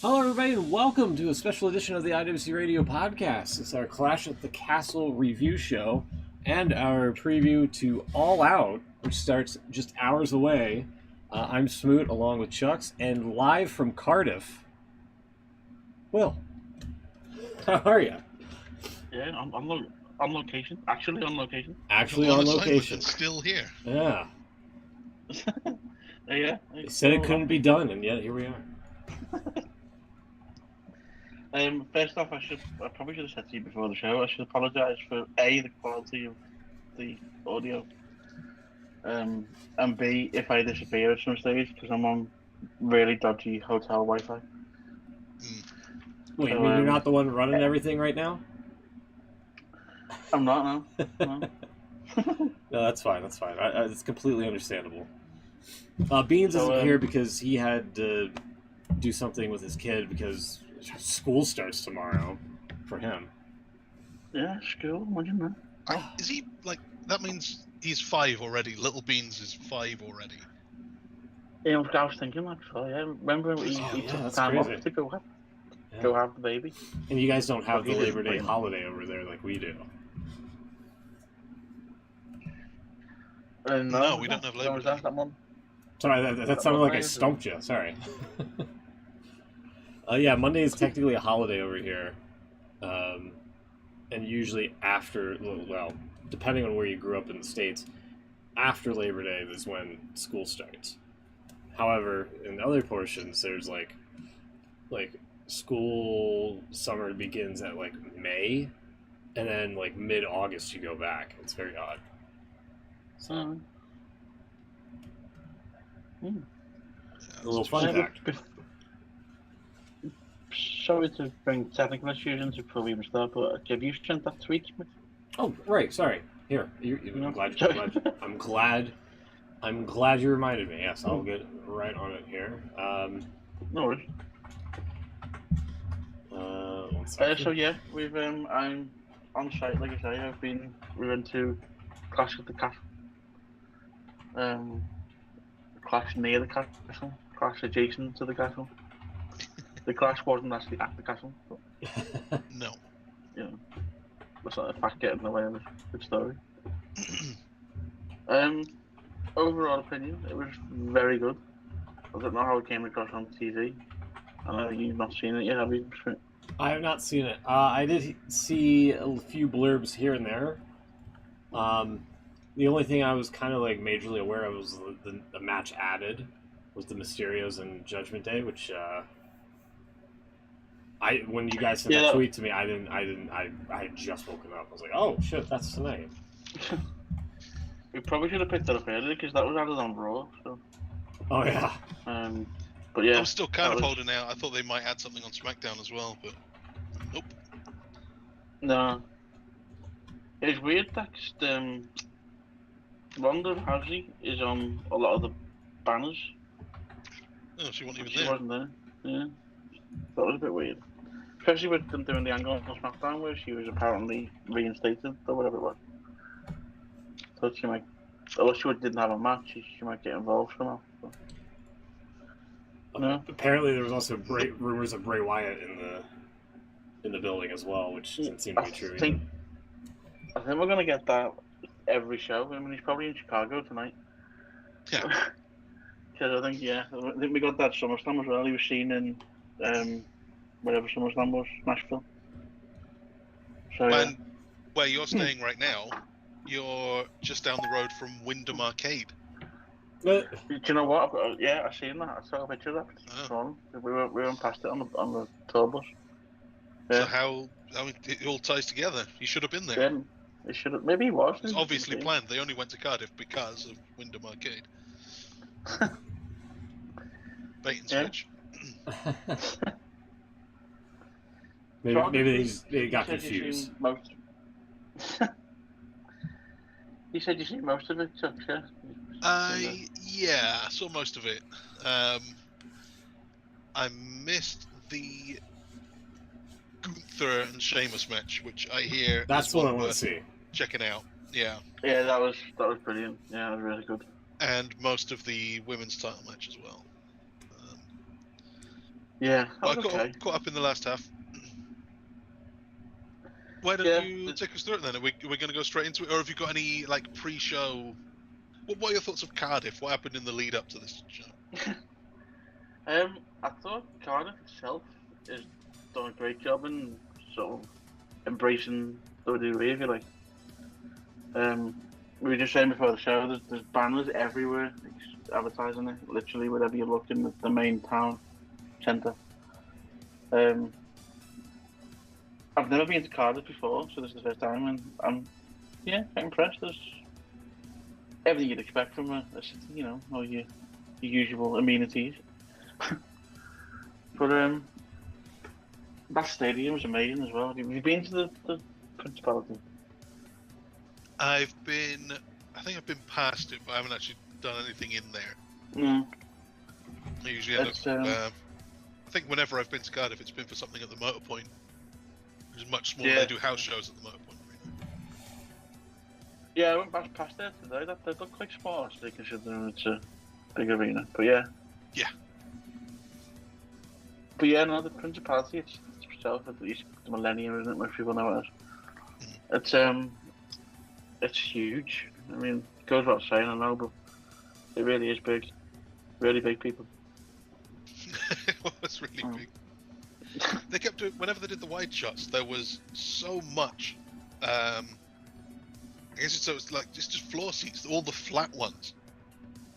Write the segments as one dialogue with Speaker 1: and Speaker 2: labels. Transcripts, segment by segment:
Speaker 1: Hello, everybody, and welcome to a special edition of the IWC Radio Podcast. It's our Clash at the Castle review show and our preview to All Out, which starts just hours away. I'm Smoot, along with Chucks, and live from Cardiff, Will. How are you?
Speaker 2: Yeah, on location. Actually on location.
Speaker 1: Actually on location.
Speaker 3: Still here.
Speaker 1: Yeah.
Speaker 2: Yeah.
Speaker 1: They said it couldn't be done, and yet here we are.
Speaker 2: First off, I probably should have said to you before the show, I should apologise for A, the quality of the audio, and B, if I disappear at some stage, because I'm on really dodgy hotel Wi-Fi.
Speaker 1: Wait, you mean you're not the one running everything right now?
Speaker 2: I'm not, no.
Speaker 1: No, that's fine. It's completely understandable. Beans isn't here because he had to do something with his kid because school starts tomorrow for him.
Speaker 2: Yeah, school, imagine that.
Speaker 3: Is he, that means he's 5 already. Little Beans is 5 already.
Speaker 2: Yeah, I was thinking that, so yeah. Remember he took time off to go have the baby.
Speaker 1: And you guys don't have the Labor Day holiday over there like we do.
Speaker 3: No, we don't have Labor Day.
Speaker 1: Sorry, that sounded like I stumped you. Sorry. Yeah, Monday is technically a holiday over here. And usually after, well, depending on where you grew up in the States, after Labor Day is when school starts. However, in other portions, there's like school summer begins at May, and then mid-August you go back. It's very odd. So, a little fun fact.
Speaker 2: Sorry to bring technical issues into before we even start, but have you sent that tweet?
Speaker 1: Oh, right. Sorry. Here, I'm glad you reminded me. Yes, I'll get right on it here.
Speaker 2: No worries. So yeah, we've I'm on site. Like I say, we went to Clash at the Castle. Clash near the castle. Clash adjacent to the castle. The clash wasn't actually at the castle. But,
Speaker 3: no.
Speaker 2: Yeah. That's not a fact getting in the way of a good story. Overall opinion, it was very good. I don't know how it came across on TV. I know you've not seen it yet, have you?
Speaker 1: I have not seen it. I did see a few blurbs here and there. The only thing I was kind of majorly aware of was the match added was the Mysterios and Judgment Day, which when you guys sent that tweet to me, I had just woken up. I was like, oh shit, that's tonight.
Speaker 2: We probably should have picked that up earlier because that was added on Raw. So.
Speaker 1: Oh yeah.
Speaker 2: But yeah,
Speaker 3: I'm still kind of holding out. I thought they might add something on SmackDown as well, but nope.
Speaker 2: No. It's weird that Ronda Rousey is on a lot of the banners.
Speaker 3: Oh, she wasn't even
Speaker 2: She
Speaker 3: there.
Speaker 2: wasn't there. Yeah. That was a bit weird. Especially with them doing the angle on SmackDown where she was apparently reinstated or whatever it was. So she might, unless she didn't have a match, she might get involved somehow. So. No.
Speaker 1: Apparently, there was also rumors of Bray Wyatt in the building as well, which didn't seem to be true.
Speaker 2: I think we're gonna get that every show. I mean, he's probably in Chicago tonight.
Speaker 3: Yeah.
Speaker 2: Because I think we got that SummerSlam as well. He was seen in whatever SummerSlam was, Nashville. So
Speaker 3: and where you're staying right now, you're just down the road from Wyndham Arcade.
Speaker 2: Do you know what? I seen that. I saw a picture of that. Oh. We went past it on the tour bus. Yeah.
Speaker 3: So it all ties together. You should have been there.
Speaker 2: Yeah, it should have. Maybe he was.
Speaker 3: It's obviously planned. They only went to Cardiff because of Wyndham Arcade. Bait and switch.
Speaker 1: maybe they got confused.
Speaker 2: You said you seen most of it, Chuck, yeah?
Speaker 3: Yeah, I saw most of it. I missed the Gunther and Sheamus match, which I hear
Speaker 1: that's what I want to see.
Speaker 3: Checking out, yeah.
Speaker 2: Yeah, that was brilliant. Yeah, it was really good.
Speaker 3: And most of the women's title match as well.
Speaker 2: Yeah, that
Speaker 3: But I
Speaker 2: was okay.
Speaker 3: caught up in the last half. Why don't you take us through it then? Are we going to go straight into it, or have you got any like pre-show? What are your thoughts of Cardiff? What happened in the lead up to this show?
Speaker 2: I thought Cardiff itself has done a great job in sort of embracing WWE, if you like. We were just saying before the show, there's banners everywhere advertising it, literally wherever you look in the main town centre. I've never been to Cardiff before, so this is the first time, and I'm quite impressed. There's everything you'd expect from a city, you know, all your usual amenities. But that stadium was amazing as well. Have you been to the Principality?
Speaker 3: I think I've been past it, but I haven't actually done anything in there.
Speaker 2: No.
Speaker 3: I usually end up. I think whenever I've been to Cardiff, it's been for something at the Motorpoint. Which is much smaller.
Speaker 2: Yeah.
Speaker 3: They do house shows at the Motorpoint.
Speaker 2: Yeah, I went back past there today. That looked quite small, actually, considering it's a big arena. But yeah.
Speaker 3: Yeah.
Speaker 2: But yeah, no, the Principality, it's itself, at least the Millennium, isn't it? Most people know it as. It's huge. I mean, it goes without saying, I know, but it really is big. Really big, people.
Speaker 3: It was really big. They kept doing, whenever they did the wide shots, there was so much. I guess it's like it's just floor seats, all the flat ones.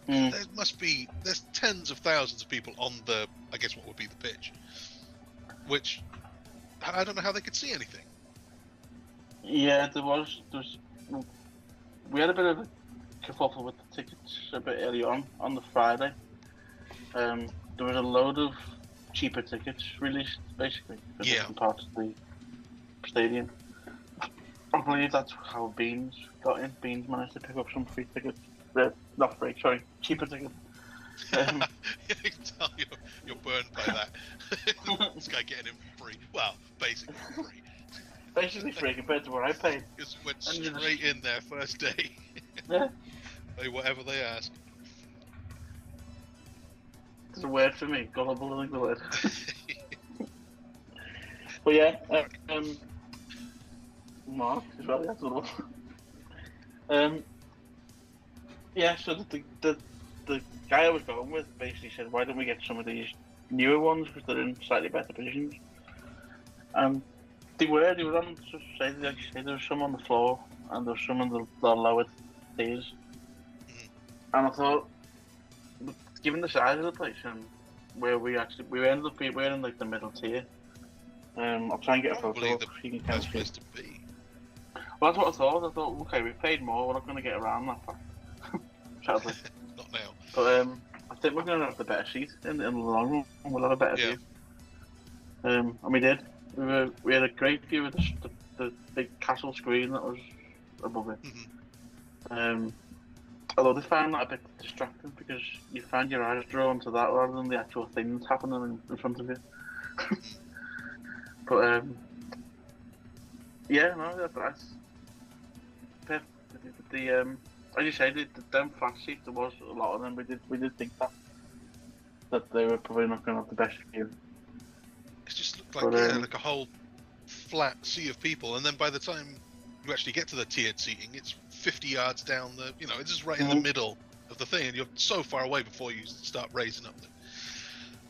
Speaker 3: There's tens of thousands of people on the, I guess what would be the pitch, which I don't know how they could see anything.
Speaker 2: Yeah, there was. We had a bit of a kerfuffle with the tickets a bit early on the Friday. There was a load of cheaper tickets released, basically, for different parts of the stadium. I believe that's how Beans got in. Beans managed to pick up some free tickets. Not free, sorry, cheaper tickets.
Speaker 3: I can tell you're burned by that. This guy getting him free. Well, basically free.
Speaker 2: Basically free compared to what I paid.
Speaker 3: Just went straight in there first day.
Speaker 2: Yeah.
Speaker 3: Pay whatever they ask.
Speaker 2: There's a word for me. Gullible is the word. But yeah, Mark as well. That's all. Yeah. So the guy I was going with basically said, "Why don't we get some of these newer ones because they're in slightly better positions?" They were on, like you say, there was some on the floor and there was some on the lower tiers. And I thought, given the size of the place and where we ended up we're in like the middle tier. I'll try and get a photo
Speaker 3: the
Speaker 2: so you can
Speaker 3: best place to be.
Speaker 2: Well, that's what I thought. I thought, okay, we paid more, we're not going to get around that far. Sadly.
Speaker 3: Not now.
Speaker 2: But I think we're going to have the better seat in the long run. We'll have a better view. And we did. We had a great view of the big castle screen that was above it. Although they found that a bit distracting because you find your eyes drawn to that rather than the actual things happening in front of you. But yeah, no, that's the as you say, them flat seats, there was a lot of them. We did think that they were probably not going to have the best view.
Speaker 3: It just looked like like a whole flat sea of people, and then by the time you actually get to the tiered seating, it's 50 yards down the, it's just right in the middle of the thing, and you're so far away before you start raising up.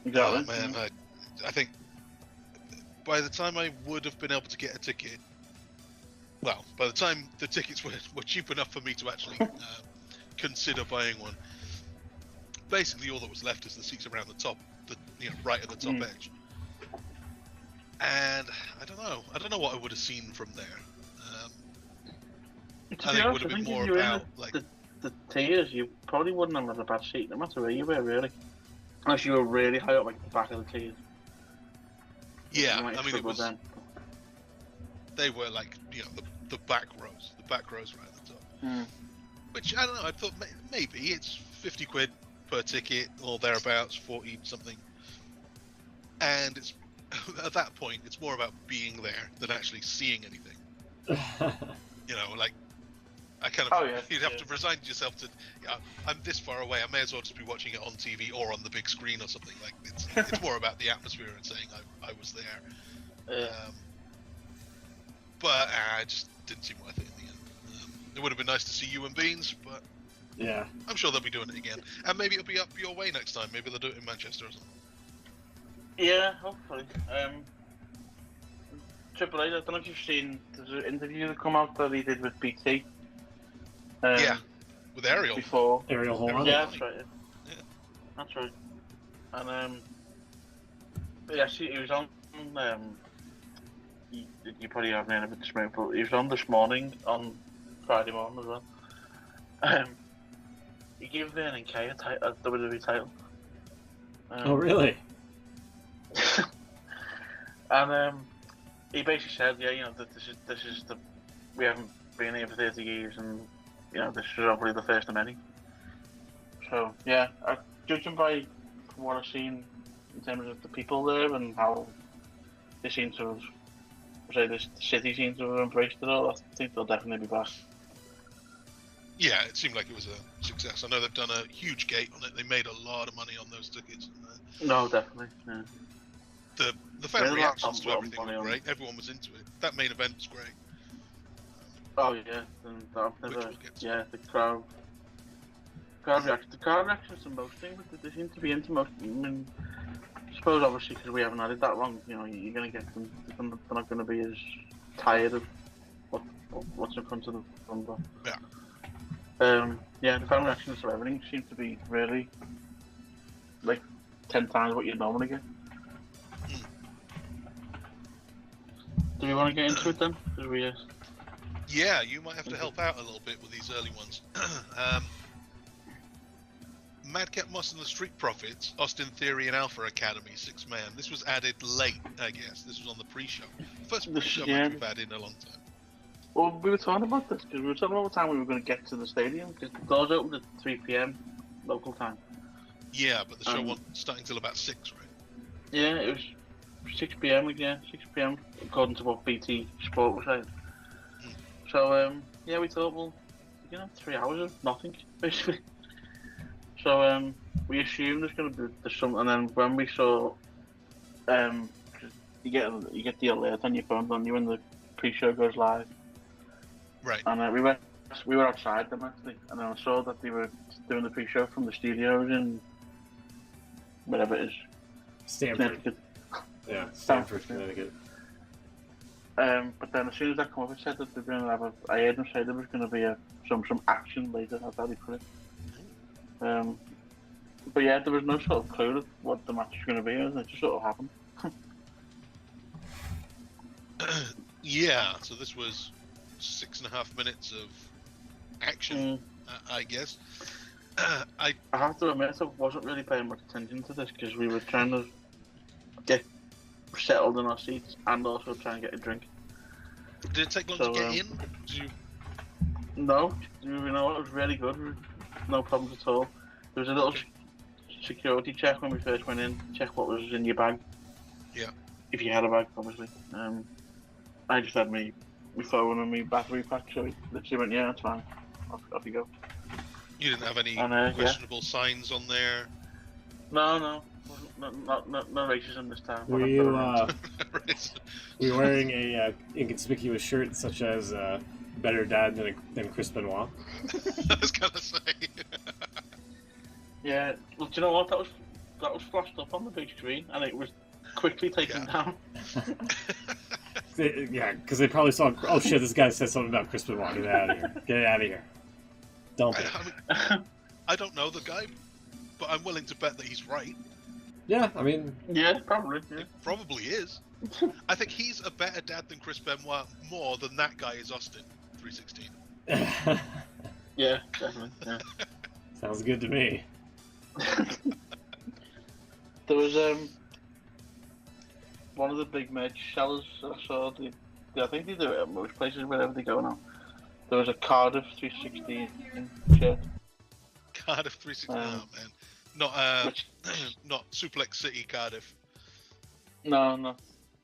Speaker 2: Exactly.
Speaker 3: Oh man, I think by the time I would have been able to get a ticket, well, by the time the tickets were cheap enough for me to actually consider buying one, basically all that was left is the seats around the top, right at the top edge. And I don't know what I would have seen from there. I think it would have been more about
Speaker 2: the tiers. You probably wouldn't have had a bad seat, no matter where you were, really, unless you were really high up, like the back of the tiers.
Speaker 3: Yeah, I mean it was. They were like the back rows right at the top. Which I don't know. I thought maybe it's 50 quid per ticket or thereabouts, 40 something, and it's. At that point, it's more about being there than actually seeing anything. Like I kind of, you'd have to resign yourself to, I'm this far away, I may as well just be watching it on TV or on the big screen or something. Like, it's more about the atmosphere and saying I was there. But it just didn't seem worth it in the end. It would have been nice to see you and Beans, but
Speaker 1: yeah,
Speaker 3: I'm sure they'll be doing it again. And maybe it'll be up your way next time. Maybe they'll do it in Manchester or something.
Speaker 2: Yeah, hopefully. Triple H, I don't know if you've seen, there's an interview that come out that he did with BT.
Speaker 3: Yeah, with Ariel.
Speaker 2: Before.
Speaker 1: Ariel Horn.
Speaker 2: Yeah, that's right. Yeah. That's right. And he was on. You probably haven't heard of it this morning, but he was on this morning on Friday morning as well. He gave the NK a WWE title.
Speaker 1: Oh really?
Speaker 2: And he basically said, that this is we haven't been here for 30 years, and this is probably the first of many. So yeah, judging by what I've seen in terms of the people there and how they seem to have, the city seems to have embraced it all, I think they'll definitely be back.
Speaker 3: Yeah, it seemed like it was a success. I know they've done a huge gate on it. They made a lot of money on those tickets.
Speaker 2: No, definitely. Yeah.
Speaker 3: The fan reactions to everything were great. Everyone was into it. That main event was great.
Speaker 2: Oh yeah, the crowd reactions. The crowd reactions to most things, but they seem to be into most. I mean, I suppose obviously because we haven't had it that long, you're going to get them. They're not going to be as tired of what's in front of them. Yeah. The fan reactions to everything seem to be really like 10 times what you'd normally get. Do we want to get into it then?
Speaker 3: Yeah, you might have to help out a little bit with these early ones. Madcap Moss and the Street Profits, Austin Theory and Alpha Academy, 6-man. This was added late, I guess. This was on the pre-show. First pre-show match we've had in a long time.
Speaker 2: Well, we were talking about this because we were talking about what time we were going to get to the stadium because the doors opened at 3 p.m. local time.
Speaker 3: Yeah, but the show wasn't starting till about 6, right?
Speaker 2: Yeah, it was 6 p.m. 6 p.m. according to what BT Sport was saying. So we thought, well, 3 hours of nothing basically. So we assumed there's going to be some, and then when we saw, you get the alert on your phone, don't you, when the pre-show goes live?
Speaker 3: Right.
Speaker 2: And we were outside them actually, and then I saw that they were doing the pre-show from the studios in whatever it is,
Speaker 1: Stanford. Yeah, Stanford, Connecticut.
Speaker 2: But then as soon as that came up, it said that they're going to have I heard them say there was going to be some action later. That's how they put it. But yeah, there was no sort of clue of what the match was going to be, and it just sort of happened.
Speaker 3: Yeah, so this was 6.5 minutes of action, I guess. I
Speaker 2: have to admit, I wasn't really paying much attention to this because we were trying to get settled in our seats and also trying to get a drink.
Speaker 3: Did it take long to get in?
Speaker 2: No, it was really good. No problems at all. There was a little security check when we first went in, check what was in your bag.
Speaker 3: Yeah.
Speaker 2: If you had a bag, obviously. I just had my phone and my battery pack, so we literally went, yeah, that's fine. Off you go.
Speaker 3: You didn't have any questionable signs on there?
Speaker 2: No. No racism this time.
Speaker 1: Were you wearing a inconspicuous shirt such as better dad than Chris Benoit?
Speaker 3: I was gonna say.
Speaker 2: Yeah, well, do you know what? That was flashed up on the big screen, and it was quickly taken down.
Speaker 1: Yeah, because they probably saw. Oh shit! This guy said something about Chris Benoit. Get out of here! Get out of here! Don't.
Speaker 3: I don't know the guy, but I'm willing to bet that he's right.
Speaker 1: Yeah, I mean.
Speaker 2: Yeah, probably. Yeah.
Speaker 3: It probably is. I think he's a better dad than Chris Benoit more than that guy is Austin 316.
Speaker 2: Yeah, definitely. Yeah.
Speaker 1: Sounds good to me.
Speaker 2: There was one of the big merch sellers I saw. I think they do it at most places wherever they go now. There was a Cardiff 316 shirt.
Speaker 3: Cardiff 316. Oh man, not Suplex City Cardiff.
Speaker 2: No.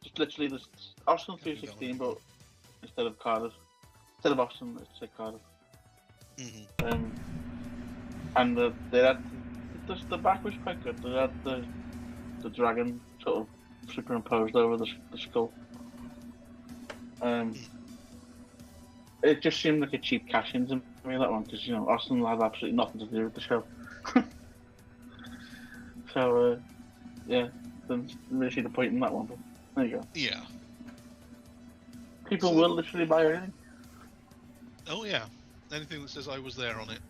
Speaker 2: Just literally this Austin 316, but instead of Cardiff, instead of Austin, let's say Cardiff.
Speaker 3: Mm-hmm.
Speaker 2: And they had the back was quite good. They had the dragon sort of superimposed over the skull. It just seemed like a cheap cash-in to me, that one, because Austin had absolutely nothing to do with the show. So yeah, didn't really see the point in that one. But there you go.
Speaker 3: Yeah.
Speaker 2: People will literally buy anything.
Speaker 3: Oh yeah, anything that says I was there on it.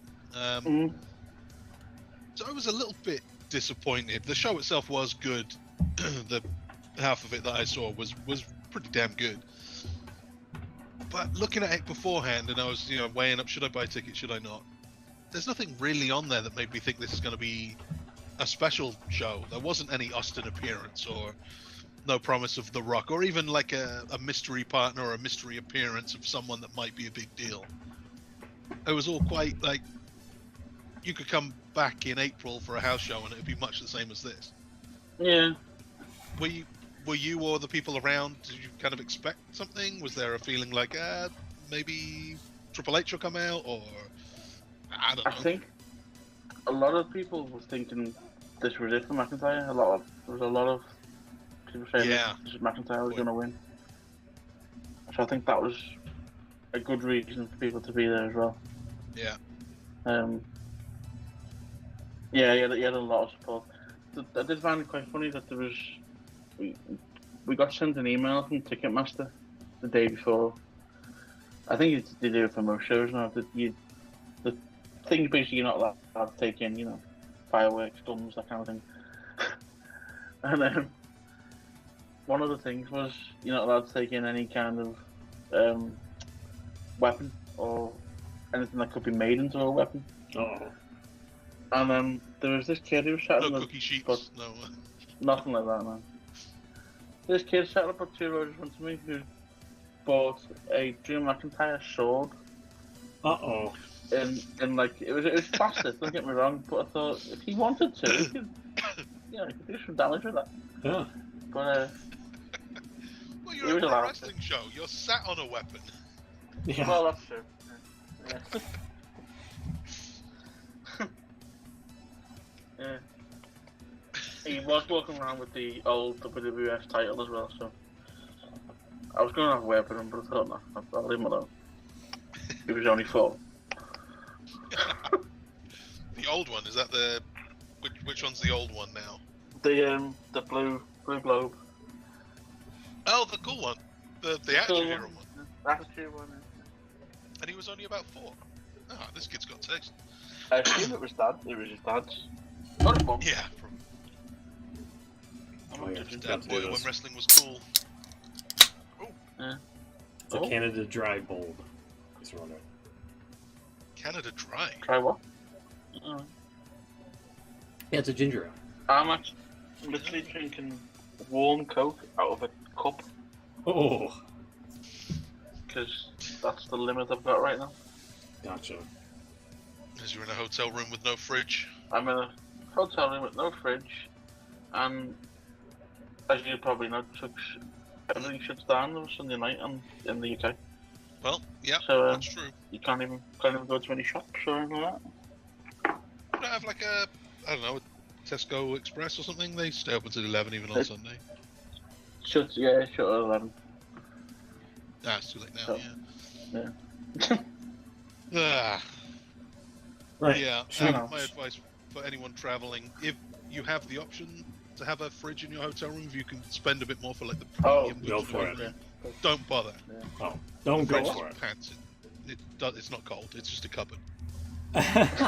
Speaker 3: So I was a little bit disappointed. The show itself was good. The half of it that I saw was pretty damn good. But looking at it beforehand, and I was weighing up, should I buy a ticket, should I not? There's nothing really on there that made me think this is going to be a special show. There wasn't any Austin appearance, or no promise of The Rock, or even like a mystery partner or a mystery appearance of someone that might be a big deal. It was all quite like, you could come back in April for a house show and it would be much the same as this.
Speaker 2: Yeah.
Speaker 3: Were you or the people around, did you kind of expect something? Was there a feeling like, maybe Triple H will come out, or I don't know?
Speaker 2: I think a lot of people were thinking this was it for McIntyre. There was a lot of people saying McIntyre was going to win. So I think that was a good reason for people to be there as well.
Speaker 3: Yeah.
Speaker 2: Yeah, he had a lot of support. I did find it quite funny that there was... We got sent an email from Ticketmaster the day before. I think they do it for most shows now. The thing basically you're not allowed to take in, fireworks, guns, that kind of thing. And one of the things was you're not allowed to take in any kind of weapon or anything that could be made into a weapon.
Speaker 1: Oh.
Speaker 2: And there was this kid who was sat
Speaker 3: no cookie sheets, no.
Speaker 2: Nothing like that, man. This kid sat up at 2 rows in front of me who bought a Drew McIntyre sword.
Speaker 1: Uh-oh.
Speaker 2: And like, it was plastic, don't get me wrong, but I thought if he wanted to, he could do some damage with that.
Speaker 1: Yeah.
Speaker 2: But,
Speaker 3: well, you're a wrestling show, you're sat on a weapon.
Speaker 1: Yeah.
Speaker 2: Well, that's true. Yeah. Yeah. He was walking around with the old WWF title as well, so I was going to have a word with him, but I thought, no, I'll leave him alone. He was only 4.
Speaker 3: The old one, is that the... Which one's the old one now?
Speaker 2: The blue globe.
Speaker 3: Oh, the cool one. The Attitude Era one.
Speaker 2: Attitude one, yeah.
Speaker 3: And he was only about 4. Ah, this kid's got taste.
Speaker 2: I assume it was his dad's.
Speaker 3: Yeah,
Speaker 1: His
Speaker 3: dad bought it when wrestling was cool. Oh.
Speaker 2: Yeah.
Speaker 1: It's a Canada Dry Bold.
Speaker 3: Canada Dry?
Speaker 2: Try what?
Speaker 1: Yeah, it's a ginger ale.
Speaker 2: I'm literally drinking warm Coke out of a cup.
Speaker 1: Oh.
Speaker 2: Because that's the limit I've got right now.
Speaker 1: Gotcha.
Speaker 3: As you're in a hotel room with no fridge.
Speaker 2: I'm in a hotel room with no fridge, and as you probably know, everything shuts down on Sunday night in the UK.
Speaker 3: Well, yeah,
Speaker 2: so,
Speaker 3: that's true.
Speaker 2: You can't even go to any shops or anything like that.
Speaker 3: You don't have like a Tesco Express or something? They stay open until 11 even on Sunday.
Speaker 2: Shut at 11.
Speaker 3: Ah, it's too late now,
Speaker 2: yeah.
Speaker 3: Yeah.
Speaker 1: Right.
Speaker 3: Yeah, my advice for anyone traveling, if you have the option to have a fridge in your hotel room, if you can spend a bit more for like the premium
Speaker 1: go for it.
Speaker 3: Don't bother.
Speaker 2: Yeah.
Speaker 1: Oh, don't go for it.
Speaker 3: Pants. It's not cold, it's just a cupboard.
Speaker 2: I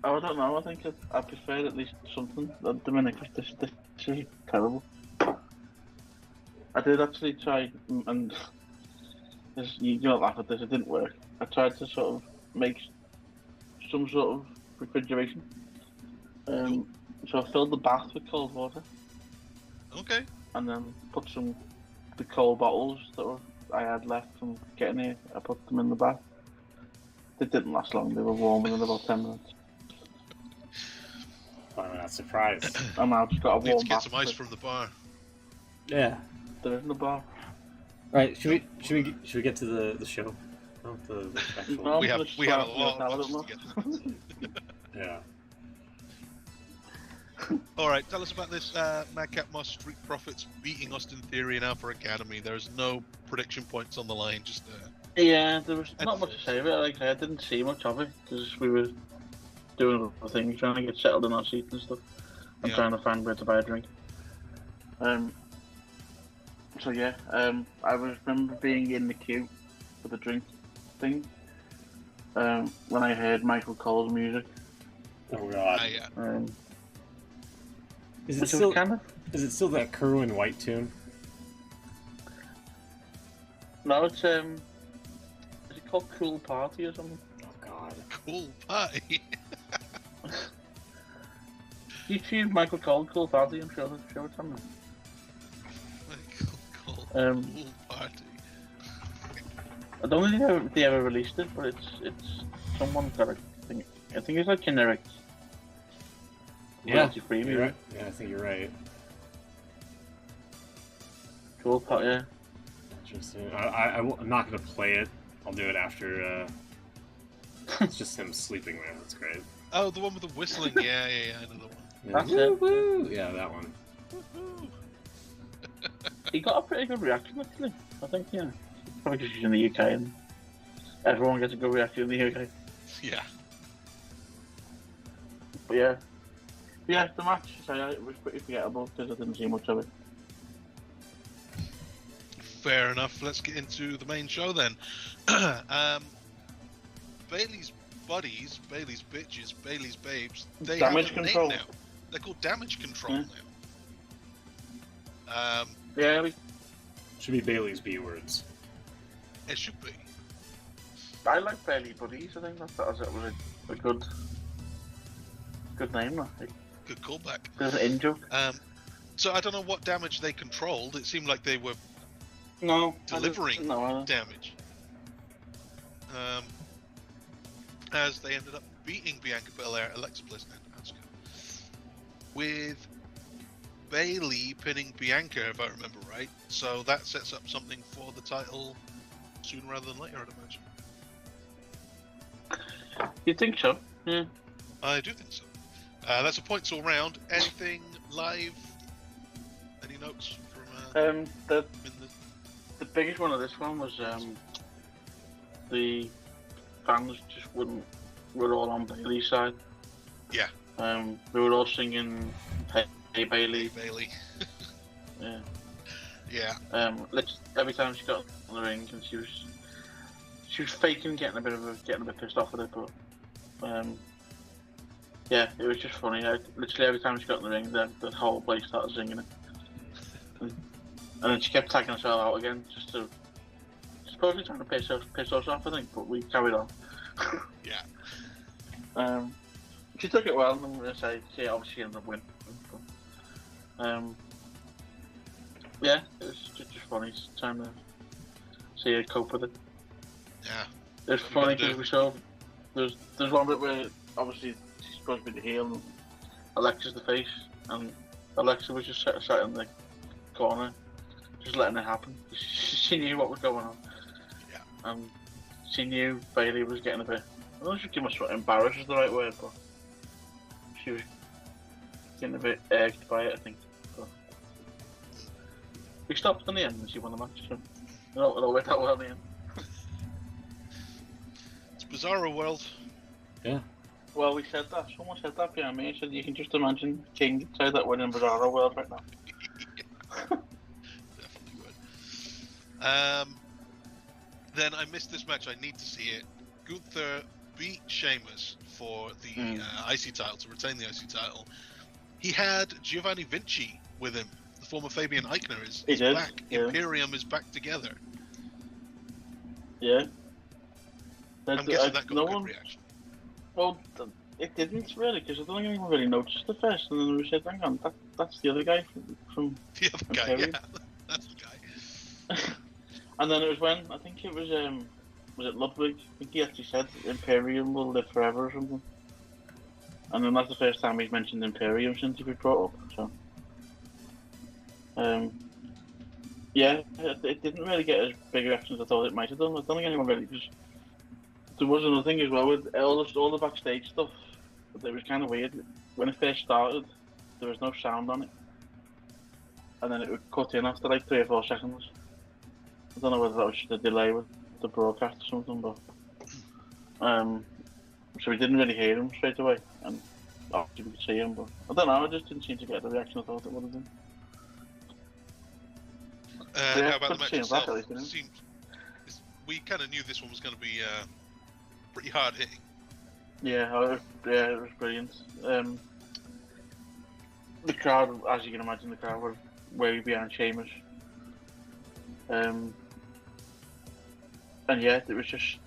Speaker 2: don't know, I think I prefer at least something at the minute, because this is terrible. I did actually try, and you don't laugh at this, it didn't work. I tried to sort of make some sort of refrigeration. So I filled the bath with cold water.
Speaker 3: Okay.
Speaker 2: And then put the cold bottles that I had left from getting here, I put them in the bath. They didn't last long, they were warm in about 10 minutes.
Speaker 1: I'm not surprised.
Speaker 2: And now I've just got a warm
Speaker 3: Need to get
Speaker 2: bath.
Speaker 3: some ice from the bar.
Speaker 1: Yeah.
Speaker 2: There isn't a bar.
Speaker 1: Right, should we get to the show? Not the respectful.
Speaker 2: No.
Speaker 3: We have a lot
Speaker 2: Slap
Speaker 3: of
Speaker 2: your
Speaker 3: matches to get through.
Speaker 1: Yeah.
Speaker 3: All right, tell us about this Madcap Moss Street Profits beating Austin Theory and Alpha Academy. There's no prediction points on the line, just
Speaker 2: Yeah, there was not much to say about it. Like, I didn't see much of it because we were doing other things, trying to get settled in our seats and stuff, and trying to find where to buy a drink. So yeah, I remember being in the queue for the drink thing when I heard Michael Cole's music.
Speaker 1: Oh god.
Speaker 3: yeah.
Speaker 1: Is it still is it that Kerwin White tune?
Speaker 2: No, it's is it called Cool Party or something?
Speaker 1: Oh god.
Speaker 3: Cool Party.
Speaker 2: YouTube Michael Cole Cool Party. I'm sure it's on there.
Speaker 3: Michael Cole Cool Party.
Speaker 2: I don't think they ever released it, but it's someone's got a thing. I think it's like generic.
Speaker 1: Yeah,
Speaker 2: free
Speaker 1: you're right. Yeah, I think you're right.
Speaker 2: Cool Party. Yeah.
Speaker 1: Interesting. I'm not gonna play it. I'll do it after. It's just him sleeping there. That's great.
Speaker 3: Oh, the one with the whistling. Yeah, I know the one.
Speaker 1: Yeah.
Speaker 2: That's
Speaker 1: Woo,
Speaker 2: it.
Speaker 1: woo. Yeah, that one.
Speaker 3: Woohoo.
Speaker 2: He got a pretty good reaction actually. I think probably because he's in the UK and everyone gets a good reaction in the UK.
Speaker 3: Yeah.
Speaker 2: But yeah, the match it was pretty forgettable because I didn't see much of it.
Speaker 3: Fair enough. Let's get into the main show then. Bailey's buddies, Bailey's bitches, Bailey's babes. They
Speaker 2: Damage
Speaker 3: have a
Speaker 2: Control.
Speaker 3: name now. They're called Damage Control now.
Speaker 2: Yeah,
Speaker 1: Should be Bailey's B words.
Speaker 3: It should be.
Speaker 2: I like Bailey Buddies. I think that was a good name. Like,
Speaker 3: Good callback.
Speaker 2: there's an in-joke.
Speaker 3: So I don't know what damage they controlled. It seemed like they were delivering damage. As they ended up beating Bianca Belair, Alexa Bliss, and Asuka. With Bailey pinning Bianca, if I remember right. So that sets up something for the title sooner rather than later, I'd imagine.
Speaker 2: You think so? Yeah.
Speaker 3: I do think so. That's a points all round. Anything live? Any notes from
Speaker 2: The biggest one of this one was the fans just were all on Bailey's side.
Speaker 3: Yeah.
Speaker 2: We were all singing Hey Bailey.
Speaker 3: Hey, Bailey.
Speaker 2: Yeah.
Speaker 3: Yeah.
Speaker 2: Every time she got on the ring and she was faking getting a bit pissed off with it, but yeah, it was just funny. Literally every time she got in the ring, the whole place started singing it, and then she kept tagging herself out again, just to supposedly trying to piss us off, I think. But we carried on.
Speaker 3: Yeah.
Speaker 2: She took it well. I'm gonna say she obviously ended up winning. But, yeah, it was just funny. It's time to see her cope with it.
Speaker 3: Yeah.
Speaker 2: It's funny because we saw there's one bit where obviously she's supposed to be the heel and Alexa's the face, and Alexa was just sat in the corner, just letting it happen. She knew what was going on.
Speaker 3: Yeah.
Speaker 2: And she knew Bailey was getting a bit. I don't know if she was embarrassed is the right word, but she was getting a bit irked by it, I think. But we stopped in the end and she won the match, so it all worked out well in the end.
Speaker 3: It's Bizarro World.
Speaker 1: Yeah.
Speaker 2: Well, we said that. Someone said that behind me. He said you can just imagine King say that we're in Bizarro World right now.
Speaker 3: Definitely would. Then I missed this match. I need to see it. Gunther beat Sheamus for the IC title, to retain the IC title. He had Giovanni Vinci with him. The former Fabian Eichner is back. Yeah. Imperium is back together.
Speaker 2: Yeah.
Speaker 3: I'm guessing that got a good reaction.
Speaker 2: Well, it didn't really, because I don't think anyone really noticed it first, and then we said, hang on, that's the other guy from
Speaker 3: the other guy, Imperium. Yeah, that's the guy.
Speaker 2: And then it was when, I think it was it Ludwig? I think he actually said Imperium will live forever or something. And then that's the first time he's mentioned Imperium since he was brought up, so. Yeah, it didn't really get as big a reaction as I thought it might have done. I don't think anyone really, because there was another thing as well with all the backstage stuff. It was kind of weird. When it first started, there was no sound on it, and then it would cut in after like 3 or 4 seconds. I don't know whether that was just a delay with the broadcast or something, but so we didn't really hear him straight away, and obviously we could see him, but I don't know. I just didn't seem to get the reaction I thought it would have been.
Speaker 3: How about the match itself? We kind of knew this one was going to be pretty hard hitting.
Speaker 2: Yeah, it was brilliant. The crowd, as you can imagine, the crowd were way behind Sheamus. And yeah, it was just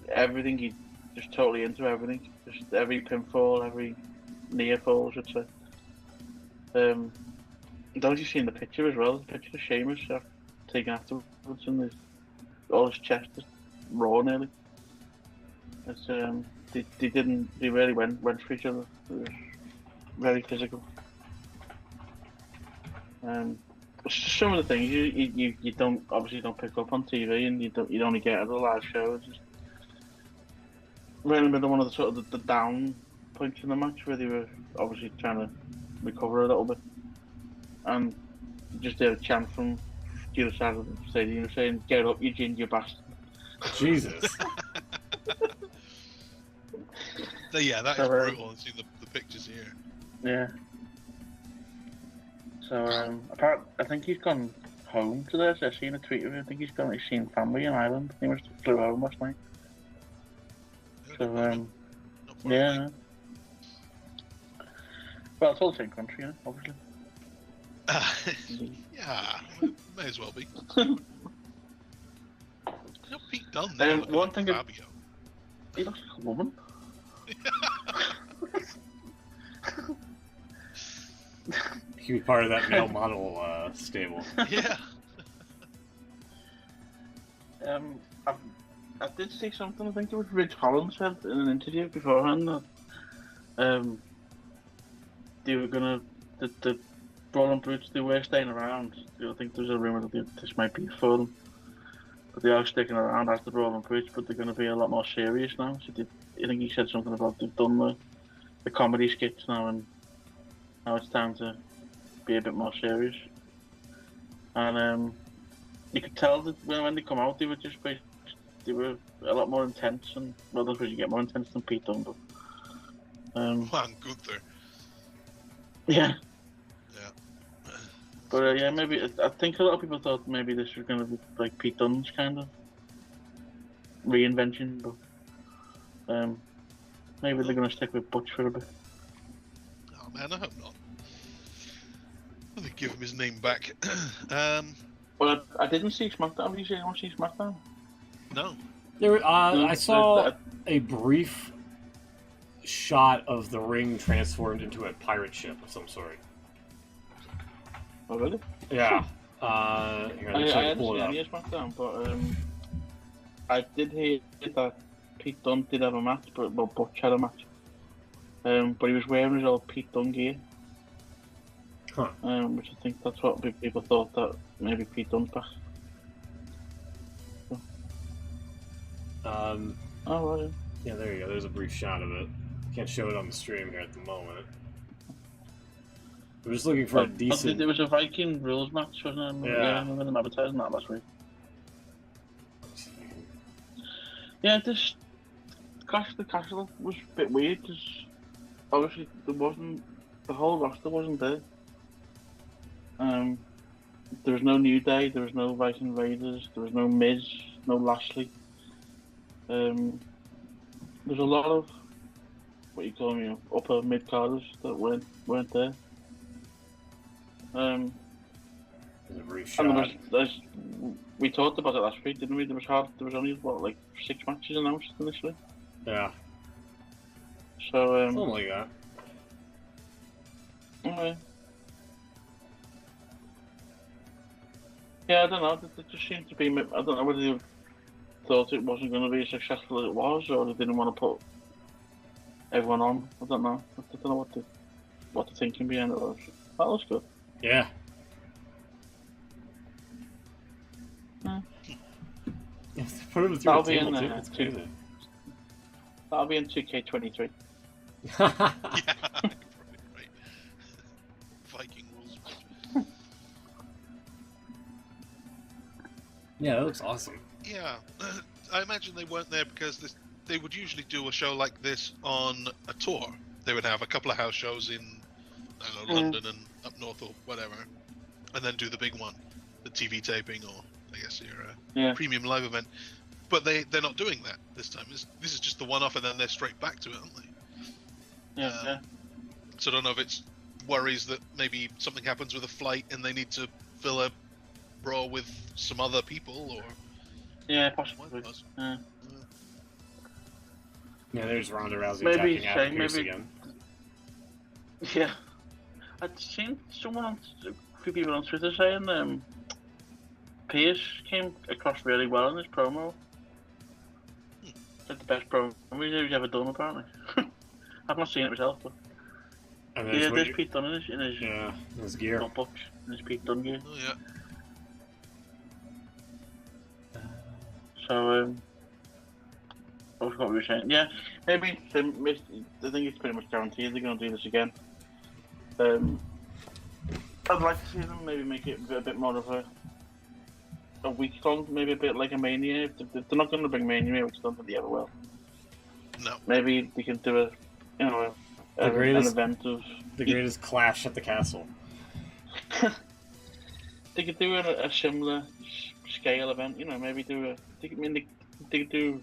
Speaker 2: everything. He just totally into everything. Just every pinfall, every near fall, I should say. Don't you see in the picture as well? The picture of Sheamus taken afterwards, and all his chest is raw nearly. It's they really went for each other. It was very physical. Some of the things you don't pick up on TV, and you only get at a live show. It's just right in the middle of one of the sort of the down points in the match where they were obviously trying to recover a little bit, and you just heard a chant from the other side of the stadium saying, "Get up, you ginger bastard."
Speaker 1: Jesus.
Speaker 3: Yeah, that is brutal. I've seen the pictures here.
Speaker 4: Yeah. So, I think he's gone home today. So I've seen a tweet of him. I think he's seen family in Ireland. He must have flew home last night. So, yeah. Well, it's all the same country, obviously.
Speaker 3: Yeah, may as well be. Pete Dunne there.
Speaker 2: One thing
Speaker 3: Fabio.
Speaker 4: He looks like a woman.
Speaker 1: He was part of that male model stable.
Speaker 3: Yeah.
Speaker 2: I did see something. I think it was Ridge Holland said in an interview beforehand that they were gonna the Brawling Brutes, they were staying around. I think there's a rumor that this might be for them, but they are sticking around as the Brawling Brutes, but they're going to be a lot more serious now. So I think he said something about they've done the comedy skits now, and now it's time to be a bit more serious. And you could tell that when they come out, they were a lot more intense, and well, that's where you get more intense than Pete Dunne. But
Speaker 3: Juan Gunther.
Speaker 2: Yeah.
Speaker 4: But yeah, maybe I think a lot of people thought maybe this was going to be like Pete Dunne's kind of reinvention, but maybe they're going to stick with Butch for a bit.
Speaker 3: Oh man, I hope not. Let me give him his name back.
Speaker 2: Well, I didn't see SmackDown. Did you see SmackDown?
Speaker 3: No.
Speaker 1: I saw a brief shot of the ring transformed into a pirate ship of some sort.
Speaker 2: Oh, really?
Speaker 1: Yeah. Here,
Speaker 2: I hadn't seen any of SmackDown, but I did hear that Pete Dunne did have a match, but Butch had a match. But he was wearing his old Pete Dunne gear.
Speaker 1: Huh.
Speaker 2: Which I think that's what people thought, that maybe Pete Dunne's back. So. Oh, right.
Speaker 1: Yeah, there you go. There's a brief shot of it. Can't show it on the stream here at the moment. I'm just looking for a decent...
Speaker 4: There was a Viking rules match, wasn't there?
Speaker 1: Yeah.
Speaker 4: I remember them advertising that last week. Yeah, this Clash of the Castle was a bit weird, because obviously the whole roster wasn't there. There was no New Day, there was no Viking Raiders, there was no Miz, no Lashley. There's a lot of, what you call them, upper mid-carders that weren't there.
Speaker 1: There's a brief shot.
Speaker 2: And we talked about it last week, didn't we? There was only, 6 matches announced initially?
Speaker 1: Yeah.
Speaker 2: So,
Speaker 1: something like that.
Speaker 2: Okay. Yeah, I don't know. It just seemed to be. I don't know whether they thought it wasn't going to be as successful as it was, or they didn't want to put everyone on. I don't know. I don't know what the thinking behind it was. That was good.
Speaker 1: Yeah.
Speaker 2: Yeah.
Speaker 1: Put him through
Speaker 2: I'll
Speaker 1: a
Speaker 2: be
Speaker 1: table
Speaker 2: in
Speaker 1: too.
Speaker 2: there.
Speaker 1: It's crazy.
Speaker 4: That'll be in 2K23.
Speaker 3: Yeah, probably right. Viking rules.
Speaker 1: Yeah, that looks awesome.
Speaker 3: Yeah, I imagine they weren't there because they would usually do a show like this on a tour. They would have a couple of house shows in, I don't know, London and up north or whatever, and then do the big one, the TV taping or I guess your premium live event. But they're not doing that this time. This is just the one-off, and then they're straight back to it, aren't they?
Speaker 4: Yeah.
Speaker 3: So I don't know if it's worries that maybe something happens with a flight and they need to fill a Raw with some other people, or
Speaker 4: possibly.
Speaker 1: Yeah, there's Ronda Rousey
Speaker 4: Maybe
Speaker 1: attacking Adam Pearce again.
Speaker 4: Yeah, I'd seen a few people on Twitter saying Pearce came across really well in his promo. Like the best promo he's ever done, apparently. I've not seen it myself, but there's Pete Dunne in his
Speaker 1: gear.
Speaker 4: Notebooks, in his Pete Dunne gear.
Speaker 3: Oh yeah.
Speaker 4: So, I forgot what we were saying. Yeah, maybe I think it's pretty much guaranteed they're going to do this again. I'd like to see them maybe make it a bit more of a week long, maybe a bit like a Mania. If they're not going to bring Mania, which I don't think they ever will.
Speaker 3: No.
Speaker 4: Maybe they can do an event of
Speaker 1: the greatest clash at the castle.
Speaker 4: They could do a similar scale event, maybe they could do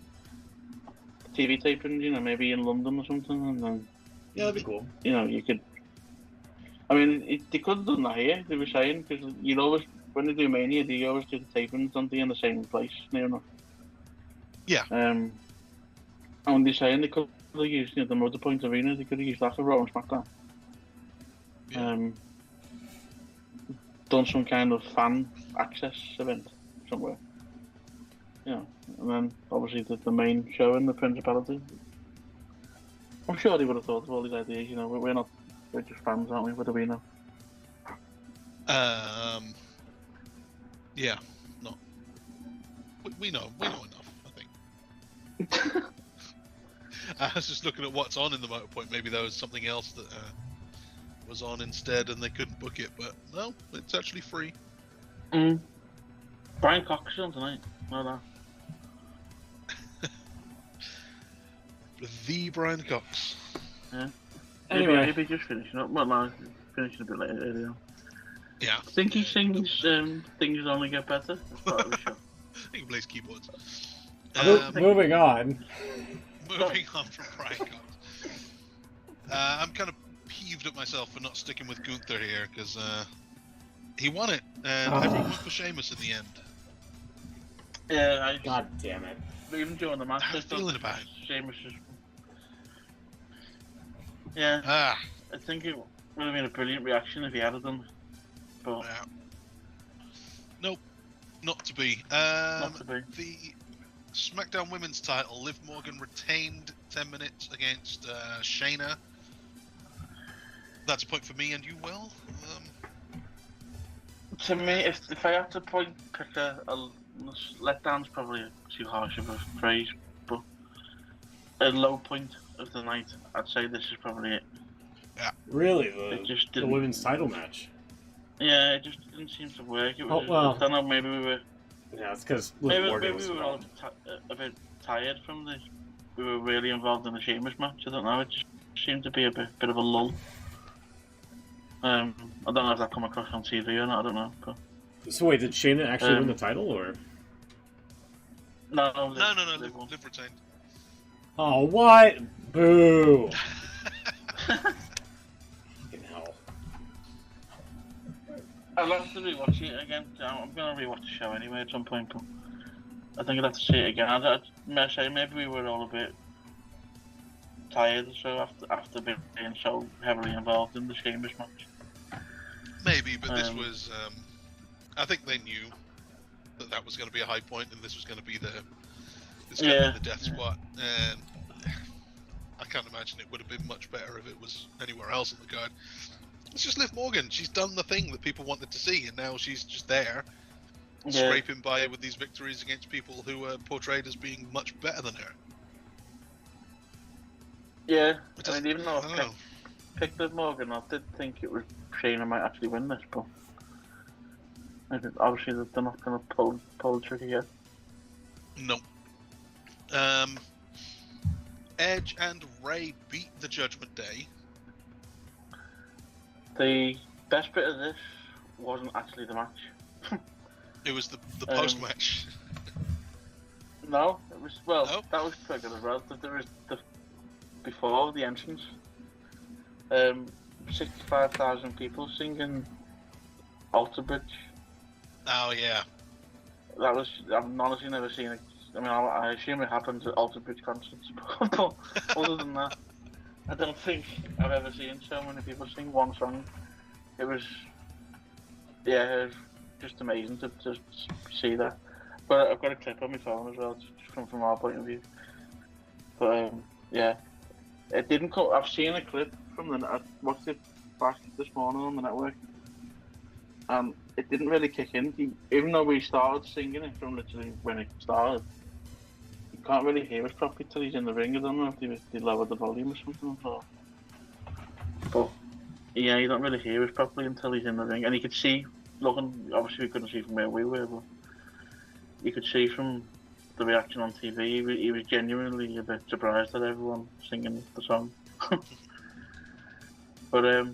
Speaker 4: TV taping, maybe in London or something, and then
Speaker 1: that'd be cool.
Speaker 4: You could. I mean, they could have done that here. They were saying because when they do Mania, they always do the tapings, don't they, in the same place, near enough.
Speaker 3: Yeah.
Speaker 4: And they're saying they could have used the Motor Point Arena. They could have used that for Raw and SmackDown.
Speaker 3: Yeah.
Speaker 4: Done some kind of fan access event somewhere. And then obviously the main show in the Principality. I'm sure they would have thought of all these ideas. We're just fans, aren't we? What do we know?
Speaker 3: Yeah, no. We know enough, I think. I was just looking at what's on in the Motorpoint. Maybe there was something else that was on instead, and they couldn't book it. But no, it's actually free.
Speaker 4: Brian Cox is on tonight. No.
Speaker 3: The Brian Cox.
Speaker 4: Yeah.
Speaker 1: Anyway,
Speaker 4: maybe just finishing up. Well, no, finishing a bit later. Earlier.
Speaker 3: Yeah.
Speaker 4: I think he sings "Things Only Get Better." That's part of the show.
Speaker 3: I think he plays keyboards.
Speaker 1: Moving on.
Speaker 3: Moving on from Brian Cox. I'm kind of peeved at myself for not sticking with Gunther here because he won it, and everyone went for Sheamus in the end.
Speaker 4: Yeah,
Speaker 1: God damn it.
Speaker 4: Even during the match,
Speaker 3: How are you feeling about it?
Speaker 4: Sheamus is. Yeah. I think it would have been a brilliant reaction if he had done. But
Speaker 3: nope, not to be.
Speaker 4: Not to be.
Speaker 3: The SmackDown Women's title, Liv Morgan retained 10 minutes against Shayna. That's a point for me, and you will.
Speaker 4: To me, if I had to pick a letdown's probably too harsh of a phrase, but a low point of the night, I'd say this is probably it.
Speaker 1: Yeah. Really? The women's title match?
Speaker 4: Yeah, it just didn't seem to work. It was I don't know, maybe we were...
Speaker 1: Yeah, it's because
Speaker 4: maybe we were all a bit tired from this. We were really involved in the Sheamus match. I don't know, it just seemed to be a bit of a lull. I don't know if that come across on TV or not, I don't know. But...
Speaker 1: So wait, did Shayna actually win the title, or...?
Speaker 3: No, Liv retained.
Speaker 1: Oh, what? Boo! Fucking hell.
Speaker 4: I'd love to rewatch it again. I'm going to rewatch the show anyway at some point, but I think I'd have to see it again. I'd say maybe we were all a bit tired or so after being so heavily involved in the Sheamus match.
Speaker 3: Maybe, but this was... I think they knew that was going to be a high point, and this was going to be the death spot. And I can't imagine it would have been much better if it was anywhere else on the card. It's just Liv Morgan. She's done the thing that people wanted to see, and now she's just there, scraping by with these victories against people who are portrayed as being much better than her.
Speaker 4: Yeah, I mean, even though I picked up Morgan, I did think it was Shayna might actually win this, but obviously they're not going to pull the trigger yet.
Speaker 3: No. Edge and Ray beat the Judgment Day.
Speaker 4: The best bit of this wasn't actually the match.
Speaker 3: It was the post-match.
Speaker 4: No, it was that was pretty good as well. There was before the entrance, 65,000 people singing Alter Bridge.
Speaker 3: Oh yeah.
Speaker 4: That was, I've honestly never seen it. I mean, I assume it happens at Alter Bridge concerts, but other than that, I don't think I've ever seen so many people sing one song. It was just amazing to see that. But I've got a clip on my phone as well, just from our point of view. But it didn't come. I've seen a clip from I watched it back this morning on the network, and it didn't really kick in. Even though we started singing it from literally when it started, you can't really hear us properly till he's in the ring. I don't know if they lowered the volume or something. But yeah, you don't really hear us properly until he's in the ring, and you could see. Looking, obviously we couldn't see from where we were, but you could see from the reaction on TV, he was genuinely a bit surprised at everyone singing the song. But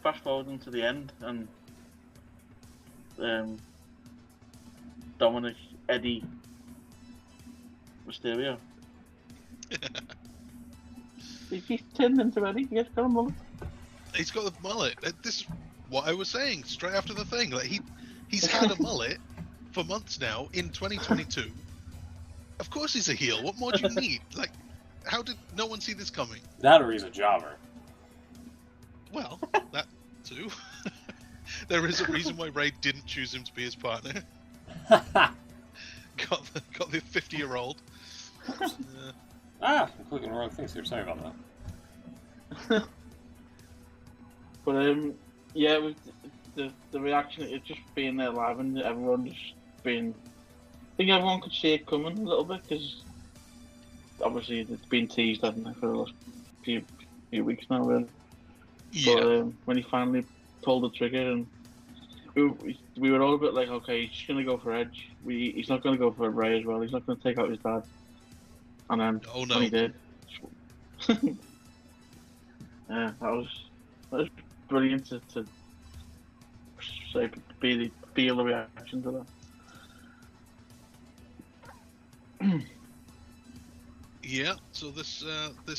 Speaker 4: fast forwarding to the end, and Dominic Eddie Mysterio. He's turned into Eddie. He's got a mullet.
Speaker 3: He's got a mullet. This is what I was saying straight after the thing. Like he's had a mullet for months now in 2022. Of course he's a heel. What more do you need? Like, how did no one see this coming?
Speaker 1: That or he's a jobber.
Speaker 3: Well, that too. There is a reason why Ray didn't choose him to be his partner. got the 50-year-old.
Speaker 1: I'm clicking the wrong things here. Sorry about that.
Speaker 4: But with the reaction, it just being there live and everyone just being. I think everyone could see it coming a little bit because obviously it's been teased, hasn't it, for the last few weeks now, really.
Speaker 3: Yeah.
Speaker 4: But when he finally pulled the trigger, and we were all a bit like, okay, he's just gonna go for Edge. He's not gonna go for Ray as well. He's not gonna take out his dad. And then when he did, yeah, that was brilliant to feel the reaction to that.
Speaker 3: Yeah, so this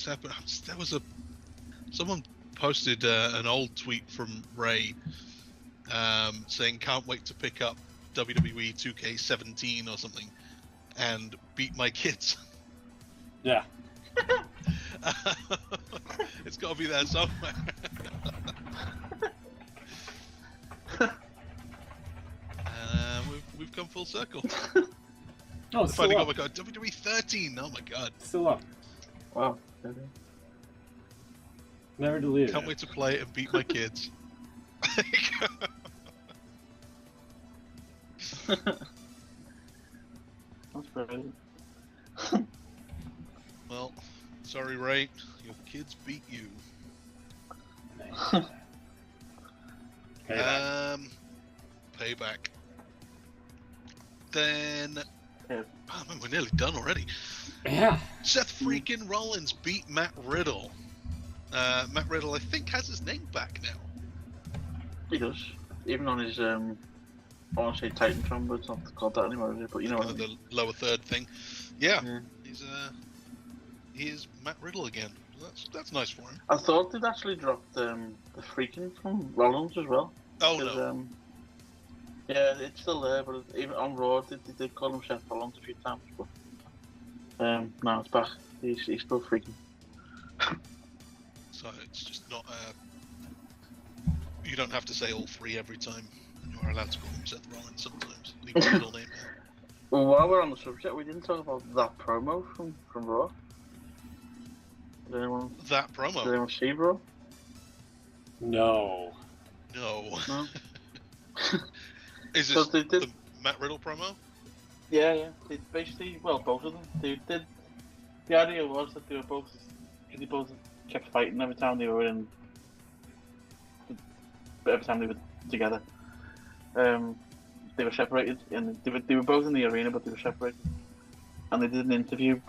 Speaker 3: happened. There was someone posted an old tweet from Ray saying can't wait to pick up WWE 2K17 or something and beat my kids.
Speaker 1: Yeah.
Speaker 3: It's got to be there somewhere. We've come full circle.
Speaker 1: Oh, it's
Speaker 3: finally
Speaker 1: still
Speaker 3: got my code. WWE 13. Oh my god.
Speaker 1: Still up.
Speaker 4: Wow.
Speaker 1: Never deleted.
Speaker 3: Can't wait to play it and beat my kids.
Speaker 4: That's brilliant.
Speaker 3: Well, sorry, Ray. Your kids beat you. Payback. Then, man, we're nearly done already.
Speaker 1: Yeah.
Speaker 3: Seth freaking Rollins beat Matt Riddle. Matt Riddle, I think, has his name back now.
Speaker 4: He does. Even on his, I want to say Titantron, but it's not called that anymore, is it? But you know what I mean.
Speaker 3: The lower third thing. Yeah. He is Matt Riddle again. That's nice for him.
Speaker 4: I thought they'd actually dropped the freaking from Rollins as well.
Speaker 3: Oh no.
Speaker 4: Yeah, it's still there, but even on Raw, they did call him Seth Rollins a few times. But no, it's back. He's still freaking.
Speaker 3: So it's just not. You don't have to say all three every time. You are allowed to call him Seth Rollins sometimes. Leave his middle name.
Speaker 4: Well, while we're on the subject, we didn't talk about that promo from Raw. Did anyone?
Speaker 3: That promo.
Speaker 4: Did anyone see Raw?
Speaker 1: No.
Speaker 3: No.
Speaker 4: No.
Speaker 3: Is
Speaker 4: So
Speaker 3: this
Speaker 4: they did-
Speaker 3: the Matt Riddle promo?
Speaker 4: Yeah. They basically, well, both of them. They did The idea was that they both kept fighting every time they were together. They were separated, and they were both in the arena, but they were separated. And they did an interview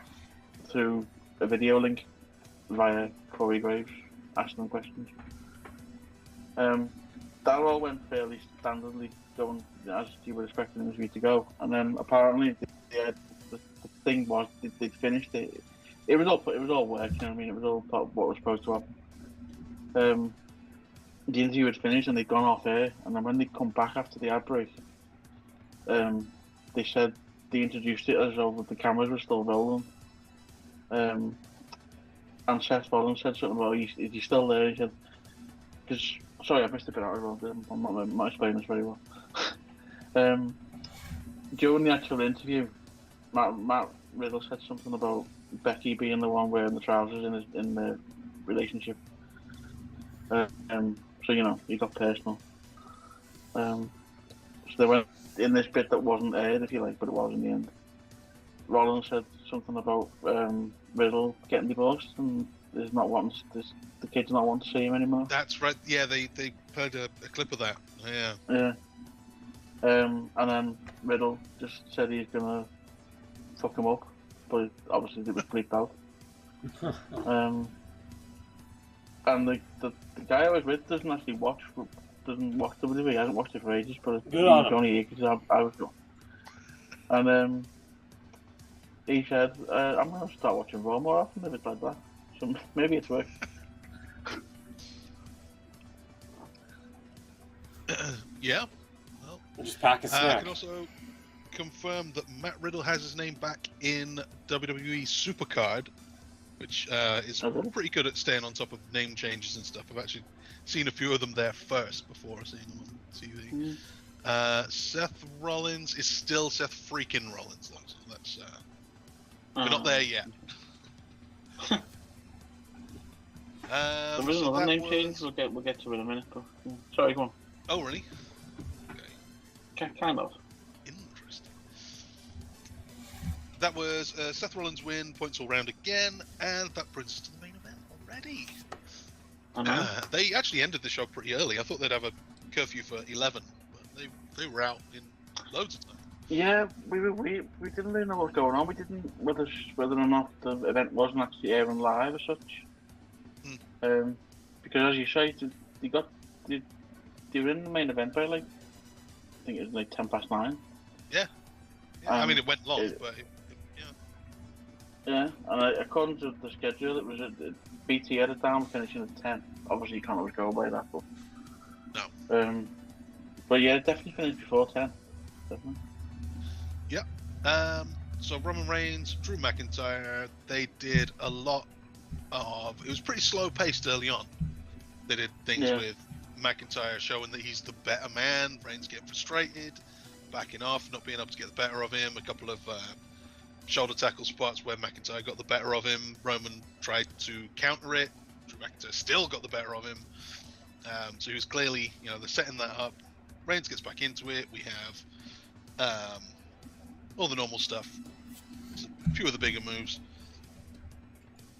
Speaker 4: through a video link via Corey Graves, asking them questions. That all went fairly standardly, going as you would expect an interview to go. And then apparently, the thing was they'd finished it. It was all work. You know what I mean? It was all part of what was supposed to happen. The interview had finished and they'd gone off air. And then when they come back after the ad break, they said they introduced it as though the cameras were still rolling. And Seth Rollins said something about, is he still there? He said, because, sorry, I missed a bit out of it. I'm not explaining this very well. During the actual interview, Matt Riddle said something about Becky being the one wearing the trousers in the relationship. So, you know, he got personal. So they went in this bit that wasn't aired, if you like, but it was in the end. Rollins said something about Riddle getting divorced and is not wanting the kids not want to see him anymore.
Speaker 3: That's right. Yeah, they played a clip of that. Yeah.
Speaker 4: Yeah. And then Riddle just said he's gonna fuck him up, but obviously it was bleeped out. And the guy I was with doesn't actually watch WWE. He hasn't watched it for ages, but he was only here because I was going. And he said, I'm going to start watching Raw more often if it's like that. So maybe it's worked.
Speaker 3: Yeah. Well,
Speaker 1: just pack a snack.
Speaker 3: I can also confirm that Matt Riddle has his name back in WWE Supercard, which is pretty good at staying on top of name changes and stuff. I've actually seen a few of them there first before seeing them on TV. Seth Rollins is still Seth freaking Rollins, though, so that's we're not there yet.
Speaker 4: There is another name change. We'll get to it in a minute. But sorry, go on.
Speaker 3: Oh, really?
Speaker 4: Okay. Kind of.
Speaker 3: Interesting. That was Seth Rollins win, points all round again, and that brings us to the main event already. They actually ended the show pretty early. I thought they'd have a curfew for 11, but they were out in loads of time. Yeah,
Speaker 4: we didn't really know what was going on. We didn't whether or not the event wasn't actually airing live as such. Because as you say, they were in the main event by like, I think it was like 9:10.
Speaker 3: Yeah. I mean, it went long, but
Speaker 4: yeah. And according to the schedule, it was BT had it down, finishing at 10. Obviously, you can't always go by that, but
Speaker 3: no.
Speaker 4: But yeah, it definitely finished before 10. Definitely.
Speaker 3: Yeah. So Roman Reigns, Drew McIntyre, they did a lot of. It was pretty slow paced early on. They did things with McIntyre showing that he's the better man. Reigns getting frustrated, backing off, not being able to get the better of him. A couple of shoulder tackle spots where McIntyre got the better of him. Roman tried to counter it. Drew McIntyre still got the better of him. So he was clearly, they're setting that up. Reigns gets back into it. We have all the normal stuff. A few of the bigger moves.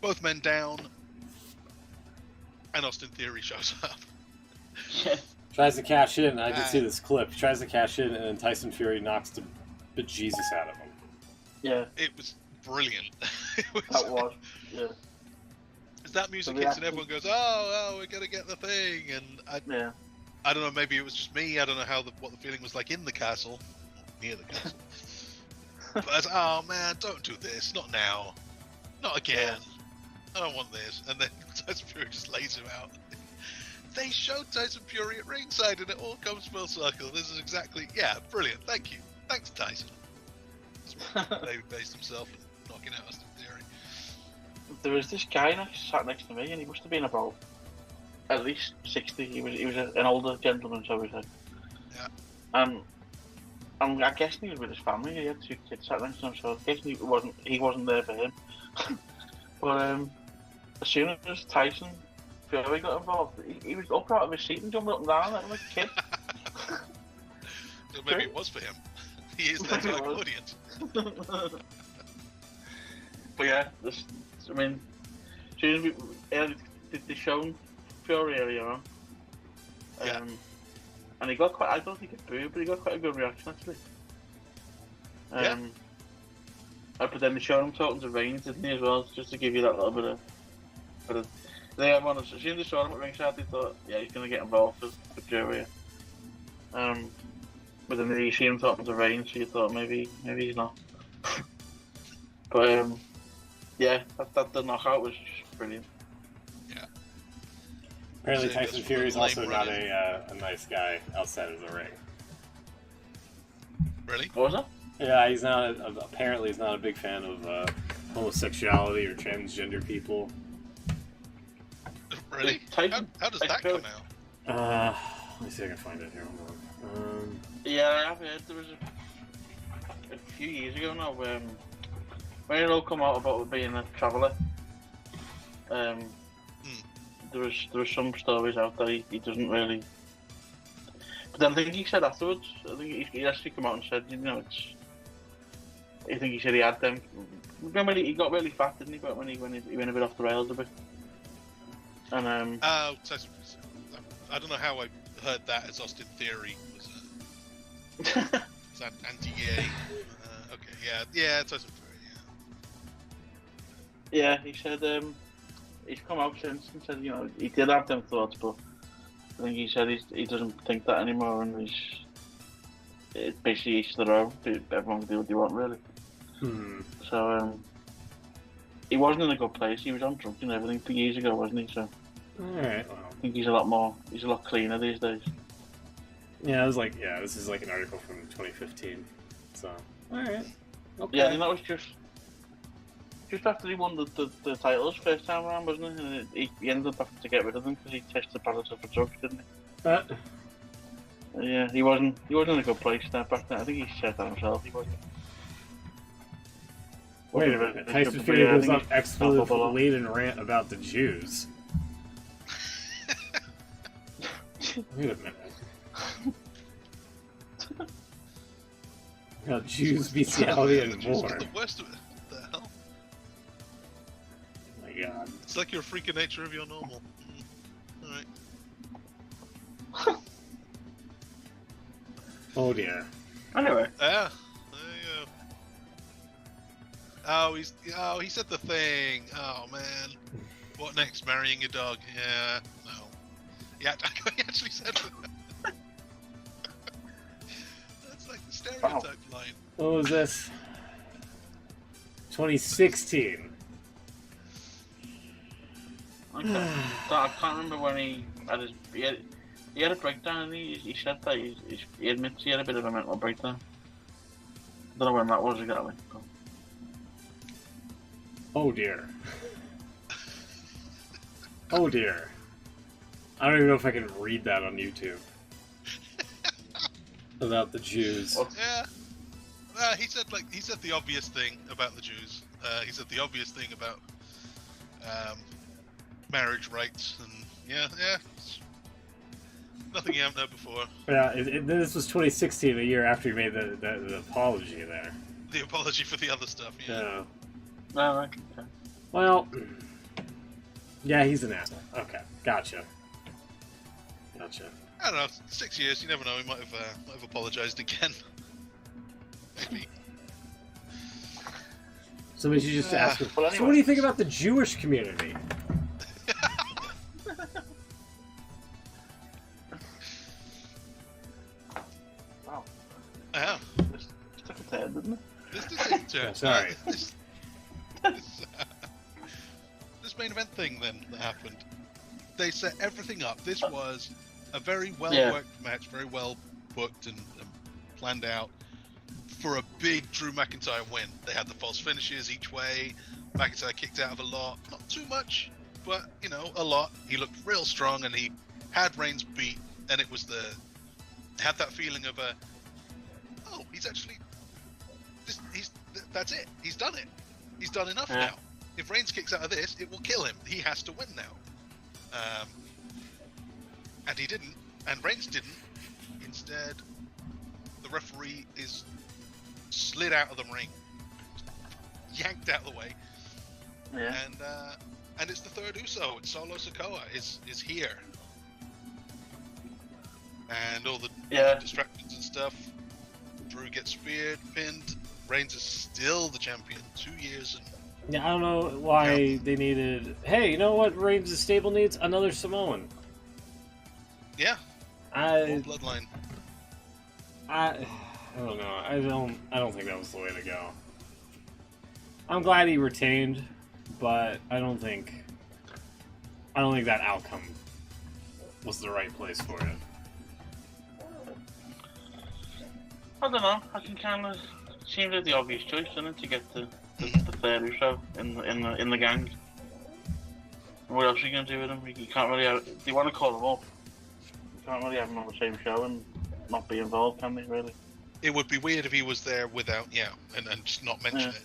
Speaker 3: Both men down. And Austin Theory shows up.
Speaker 1: Tries to cash in. I did see this clip. He tries to cash in, and then Tyson Fury knocks the bejesus out of him.
Speaker 4: Yeah.
Speaker 3: It was brilliant.
Speaker 4: That was, yeah.
Speaker 3: As that music hits and everyone goes, oh, we're going to get the thing. And I don't know, maybe it was just me. I don't know what the feeling was like in the castle. Near the castle. But oh man, don't do this. Not now. Not again. I don't want this. And then Tyson Fury just lays him out. They showed Tyson Fury at ringside and it all comes full circle. This is exactly, brilliant. Thank you. Thanks, Tyson. David based himself and knocking out Austin Theory.
Speaker 4: There was this guy sat next to me and he must have been about at least 60. He was an older gentleman, so we said.
Speaker 3: Yeah.
Speaker 4: I'm guessing he was with his family. He had 2 kids sat next to him, so I guess he wasn't there for him. But as soon as Tyson Fury got involved, he was up out of his seat and jumping up and down like a kid.
Speaker 3: So maybe it was for him. He is that type of audience.
Speaker 2: But yeah, I mean, as soon as they shown Fury earlier on, and he got quite. I don't think he booed, but he got quite a good reaction actually. But then they showed him talking to Reigns, didn't he, as well, just to give you that little bit of. As soon as they saw him at ringside, they thought, yeah, he's going to get involved with Fury. But then you see him talking to Reigns, so you thought maybe he's not. But yeah, that the knockout was just brilliant.
Speaker 3: Yeah.
Speaker 1: Apparently, Tyson Fury's also not a nice guy outside of the ring.
Speaker 3: Really?
Speaker 2: What was that?
Speaker 1: Yeah, he's not. Apparently, he's not a big fan of homosexuality or transgender people.
Speaker 3: Really? How does that come out?
Speaker 1: Let me see if I can find it here. Hold on.
Speaker 2: Yeah, I've heard there was a few years ago now when it all come out about being a traveller. There was some stories out that he doesn't really. But then I think he said afterwards. I think he actually come out and said, I think he said he had them. Remember he got really fat, didn't he? But when he went a bit off the rails a bit. And
Speaker 3: I don't know how I heard that as Austin Theory was anti-gay. Okay, yeah, Tyson Fury,
Speaker 2: yeah. He said he's come out since and said he did have them thoughts, but I think he said he doesn't think that anymore, and it's basically each their own. Everyone can do what they want, really. So he wasn't in a good place. He was on drugs and everything 2 years ago, wasn't he? So.
Speaker 1: Alright, well.
Speaker 2: I think he's a lot cleaner these days.
Speaker 1: Yeah, this is like an article from 2015. So, alright. Okay.
Speaker 2: Yeah, I think that was just after he won the titles first time around, wasn't he? And he ended up having to get rid of them because he tested positive for drugs, didn't he? Yeah, he wasn't in a good place back then. I think he said that himself. He wasn't.
Speaker 1: Wait a minute. Tyson Fury goes on expletive-laden rant about the Jews. Wait a minute. Jews, bestiality, and more.
Speaker 3: The worst of it. What the hell?
Speaker 1: Oh my god.
Speaker 3: It's like you're a freak of nature if you're normal. Alright.
Speaker 1: Oh dear.
Speaker 2: Anyway.
Speaker 3: Yeah. There you go. Oh, he said the thing. Oh man. What next? Marrying your dog? Yeah. No. Yeah, he actually said that. That's like the stereotype line.
Speaker 1: What was this? 2016.
Speaker 2: Okay. So I can't remember when he had a breakdown, and he said that he admits he had a bit of a mental breakdown. Don't know when that was exactly.
Speaker 1: Oh dear. Oh dear. I don't even know if I can read that on YouTube. About the Jews.
Speaker 3: Yeah. He said the obvious thing about the Jews. He said the obvious thing about marriage rights, and yeah. Nothing you haven't heard before.
Speaker 1: Yeah, this was 2016, a year after he made the apology there.
Speaker 3: The apology for the other stuff, yeah.
Speaker 2: Oh, okay.
Speaker 1: Well, yeah, he's an asshole. Okay, gotcha.
Speaker 3: I don't know, 6 years, you never know, he might have apologized again. Maybe.
Speaker 1: Somebody should just ask him,
Speaker 2: well, anyway.
Speaker 1: So what do you think about the Jewish community?
Speaker 2: Wow.
Speaker 3: Yeah.
Speaker 2: This took a turn, didn't it?
Speaker 3: This did take a turn.
Speaker 1: Sorry.
Speaker 3: This main event thing then that happened. They set everything up. This was a very well-worked match, very well booked and planned out for a big Drew McIntyre win. They had the false finishes each way. McIntyre kicked out of a lot. Not too much, but, a lot. He looked real strong, and he had Reigns beat, and it was had that feeling of he's actually... that's it. He's done it. He's done enough now. If Reigns kicks out of this, it will kill him. He has to win now. And he didn't, and Reigns didn't. Instead, the referee is slid out of the ring, yanked out of the way,
Speaker 2: Yeah.
Speaker 3: And it's the third Uso. It's Solo Sikoa is here. And all the distractions and stuff. Drew gets speared, pinned. Reigns is still the champion. 2 years and.
Speaker 1: Yeah, I don't know why they needed. Hey, you know what Reigns' stable needs? Another Samoan.
Speaker 3: Yeah. More bloodline.
Speaker 1: I don't know. I don't think that was the way to go. I'm glad he retained, but I don't think that outcome was the right place for it.
Speaker 4: I don't know. I can kind of seem like the obvious choice, isn't it, to get the third Uso in the gang. What else are you gonna do with him? You can't really. If you want to call him up, you can't really have him on the same show and not be involved, can they? Really?
Speaker 3: It would be weird if he was there without, and just not mention it.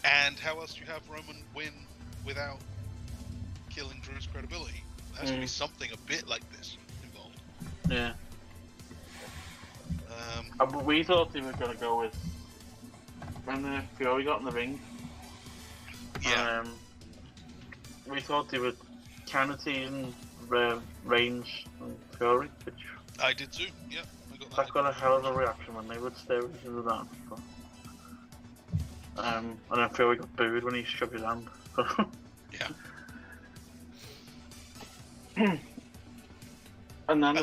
Speaker 3: And how else do you have Roman win without killing Drew's credibility? There has to be something a bit like this involved.
Speaker 4: Yeah. We thought they were going to go with when Fury got in the ring.
Speaker 3: Yeah.
Speaker 4: We thought they were kind of teasing Reigns and Fury, which
Speaker 3: I did too. Yeah,
Speaker 4: I got a hell of a reaction when they would stare into that. And then Fury got booed when he shook his hand.
Speaker 3: Yeah.
Speaker 4: and then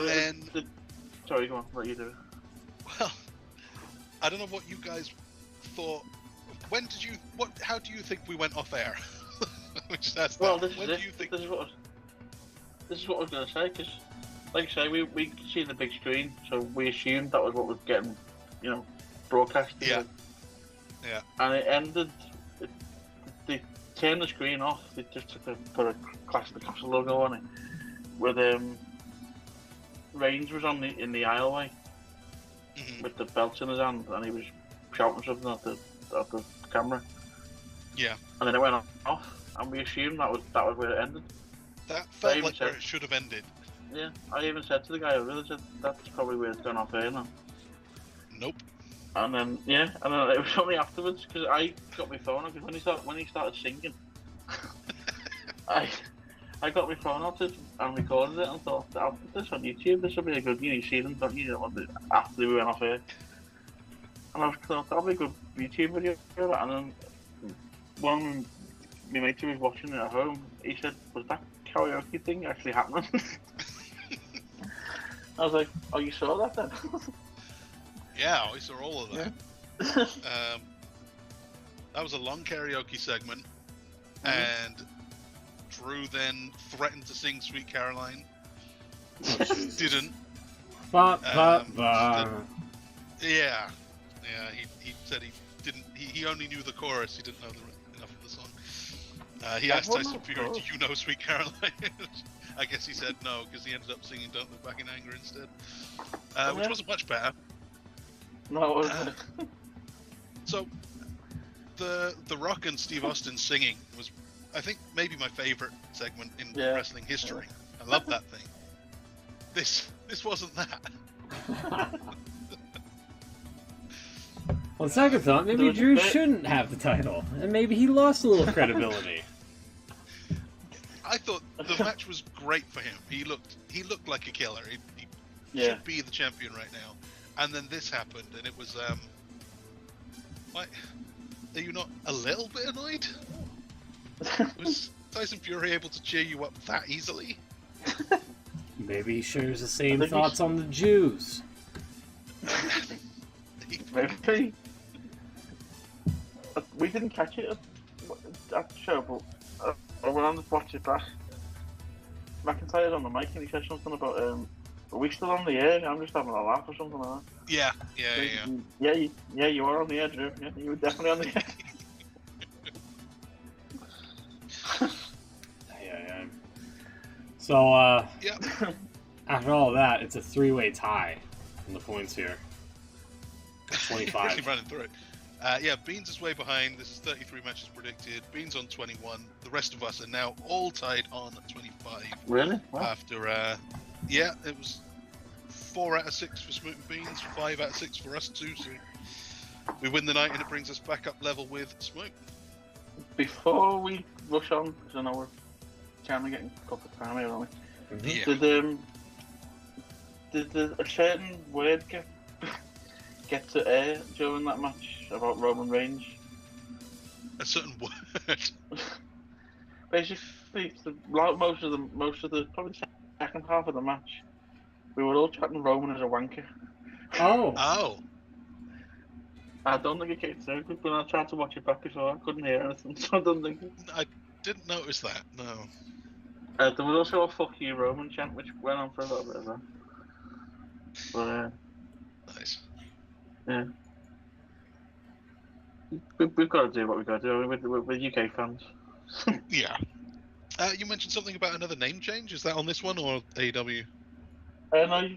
Speaker 4: sorry, go on. What you do?
Speaker 3: Well, I don't know what you guys thought. How do you think we went off air? This is what I was
Speaker 4: gonna say. Because, like I say, we could see the big screen, so we assumed that was what was getting, broadcast.
Speaker 3: Yeah. Yeah.
Speaker 4: And it ended. They turned the screen off. They just put a Clash of the Castle logo on it. With Reigns was in the aisleway with the belts in his hand, and he was shouting something at the camera.
Speaker 3: Yeah.
Speaker 4: And then it went off, and we assumed that was where it ended.
Speaker 3: That felt like where it should have ended.
Speaker 4: Yeah, I even said to the guy, that's probably where it's gone off air now.
Speaker 3: Nope.
Speaker 4: And then it was only afterwards, because I got my phone out, because when he started singing, I got my phone out and recorded it and thought, I'll put this on YouTube, this will be a good, you see them, don't you, after we went off air. And I thought, that'll be a good YouTube video, and then one of my mates who was watching it at home, he said, was that karaoke thing actually happening? I was like, oh, you saw that then?
Speaker 3: Yeah, I saw all of that. Yeah. That was a long karaoke segment, and Drew then threatened to sing Sweet Caroline. Didn't. Yeah, he said he didn't. He only knew the chorus. He didn't know enough of the song. He asked Tyson Fury, "Do you know Sweet Caroline?" I guess he said no because he ended up singing "Don't Look Back in Anger" instead, which wasn't much better.
Speaker 4: No, it wasn't.
Speaker 3: So, the Rock and Steve Austin singing was, I think, maybe my favorite segment in wrestling history. I love that thing. This wasn't that.
Speaker 1: On second thought, maybe Drew shouldn't have the title, and maybe he lost a little credibility.
Speaker 3: I thought the match was great for him. He looked like a killer. He should be the champion right now. And then this happened, and it was are you not a little bit annoyed? Was Tyson Fury able to cheer you up that easily?
Speaker 1: Maybe he shares the same thoughts on the Jews.
Speaker 4: Maybe. We didn't catch it at the show, but I went on to watch it back. McIntyre's on the mic and he said something about, are we still on the air? I'm just having a laugh or something like that.
Speaker 3: Yeah.
Speaker 4: You are on the air, Drew. Yeah, you were definitely on the air.
Speaker 1: Yeah. So, after all of that, it's a three-way tie in the points here. 25.
Speaker 3: Really running through it. Beans is way behind. This is 33 matches predicted. Beans on 21. The rest of us are now all tied on 25.
Speaker 4: Really? Wow.
Speaker 3: After, it was 4 out of 6 for Smoot and Beans, 5 out of 6 for us too. So We win the night, and it brings us back up level with Smoke.
Speaker 4: Before we rush on, because I know we're kind of getting cut for time here, aren't we?
Speaker 3: Yeah.
Speaker 4: Did a certain word get to air during that match about Roman Reigns?
Speaker 3: A certain word.
Speaker 4: Basically, most of the probably the second half of the match, we were all chatting Roman as a wanker.
Speaker 3: Oh.
Speaker 4: I don't think it came through, but when I tried to watch it back before, I couldn't hear anything, so I don't think
Speaker 3: I didn't notice that, no.
Speaker 4: there was also a "fuck you Roman" chant, which went on for a little bit of that. But,
Speaker 3: Nice.
Speaker 4: yeah. We've got to do what we've got to do with UK fans.
Speaker 3: Yeah. You mentioned something about another name change. Is that on this one or AEW?
Speaker 4: No,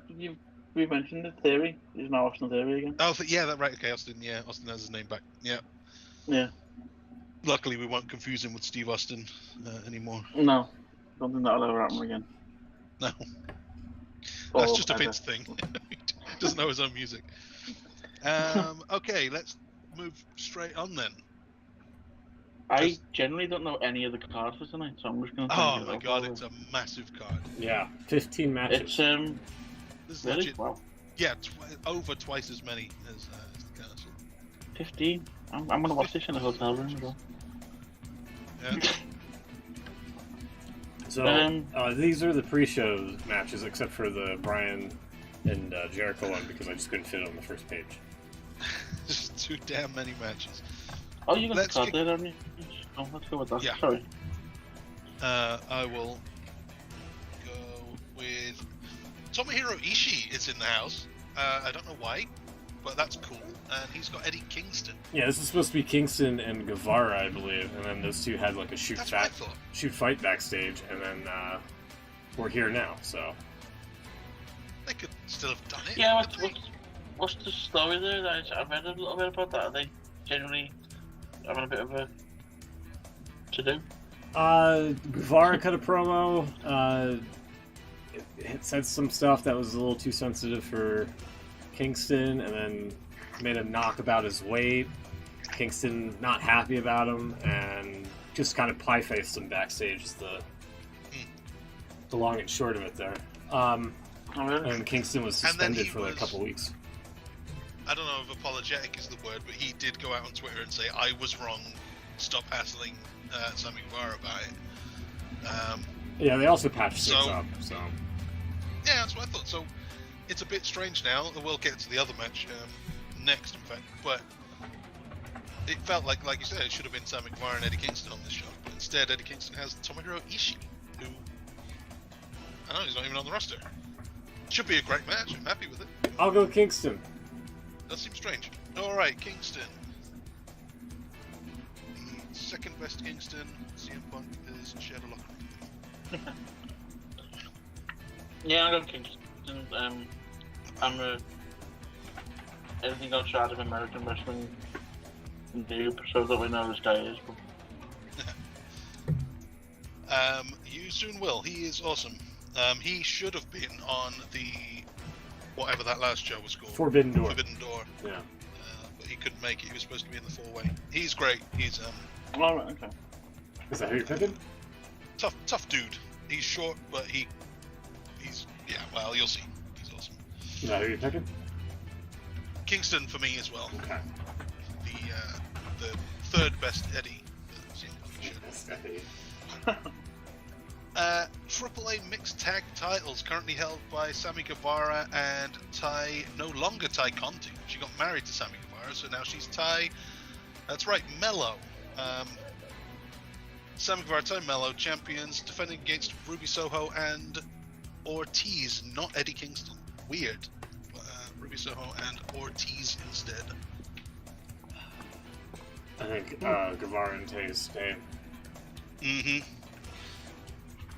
Speaker 4: we mentioned it. Theory. He's now Austin Theory again.
Speaker 3: Oh, yeah, right. Okay, Austin. Yeah, Austin has his name back. Yeah.
Speaker 4: Yeah.
Speaker 3: Luckily, we won't confuse him with Steve Austin anymore.
Speaker 4: No, don't think that'll ever happen again.
Speaker 3: No. That's just a Vince thing. He doesn't know his own music. Okay, let's move straight on then.
Speaker 4: I generally don't know any of the cards for tonight, so I'm just going to.
Speaker 3: Oh my god, it's a massive card.
Speaker 1: Yeah, 15 matches.
Speaker 4: It's
Speaker 3: This is
Speaker 4: really?
Speaker 3: legit.
Speaker 4: Wow.
Speaker 3: Yeah, over twice as many as the Castle.
Speaker 4: 15. I'm going to watch this in a hotel room as well.
Speaker 3: Yeah.
Speaker 1: So these are the pre-show matches, except for the Bryan and Jericho one, because I just couldn't fit it on the first page.
Speaker 3: Just too damn many matches.
Speaker 4: Oh, you got the card there, haven't you? Oh, let's go with that.
Speaker 3: Yeah.
Speaker 4: Sorry.
Speaker 3: I will go with Tomohiro Ishii is in the house. I don't know why, but that's cool. And he's got Eddie Kingston.
Speaker 1: Yeah, this is supposed to be Kingston and Guevara, I believe, and then those two had like a shoot fight backstage, and then we're here now. So
Speaker 3: they could still have done it.
Speaker 4: Yeah, what's the story there? I read a little bit about that. Are they generally having a bit of a to-do?
Speaker 1: Guevara cut a promo. It said some stuff that was a little too sensitive for Kingston, and then made a knock about his weight. Kingston not happy about him, and just kind of pie-faced him backstage. Is the long and short of it there. And Kingston was suspended for like a couple weeks.
Speaker 3: I don't know if apologetic is the word, but he did go out on Twitter and say, I was wrong, stop hassling Sammy Guevara about it.
Speaker 1: Yeah, they also patched things up, so...
Speaker 3: Yeah, that's what I thought. So, it's a bit strange now. We'll get to the other match next, in fact, but it felt like you said, it should have been Sammy Guevara and Eddie Kingston on this show, but instead Eddie Kingston has Tomohiro Ishii, who, I don't know, he's not even on the roster. Should be a great match, I'm happy with it.
Speaker 1: I'll go Kingston.
Speaker 3: That seems strange. Alright, Kingston. The second best Kingston, CM Punk is shared a locker room.
Speaker 4: Yeah, I got Kingston. I'm anything outside of American wrestling noob, so that we know this guy is. But...
Speaker 3: you soon will. He is awesome. He should have been on the whatever that last show was called.
Speaker 1: Forbidden Door.
Speaker 3: Yeah. But he couldn't make it. He was supposed to be in the four-way. He's great. He's
Speaker 4: All right. Okay.
Speaker 1: Is that who you're picking?
Speaker 3: Tough dude. He's short, but he's well, you'll see. He's awesome.
Speaker 1: Is that who you're picking?
Speaker 3: Kingston for me as well.
Speaker 1: Okay.
Speaker 3: The third best Eddie. AAA mixed tag titles currently held by Sammy Guevara and no longer Ty Conti. She got married to Sammy Guevara, so now she's Ty. That's right, Mello. Sammy Guevara, Ty Mello, champions, defending against Ruby Soho and Ortiz, not Eddie Kingston. Weird. Ruby Soho and Ortiz instead.
Speaker 1: I think Guevara and Tay stay.
Speaker 3: Mm-hmm.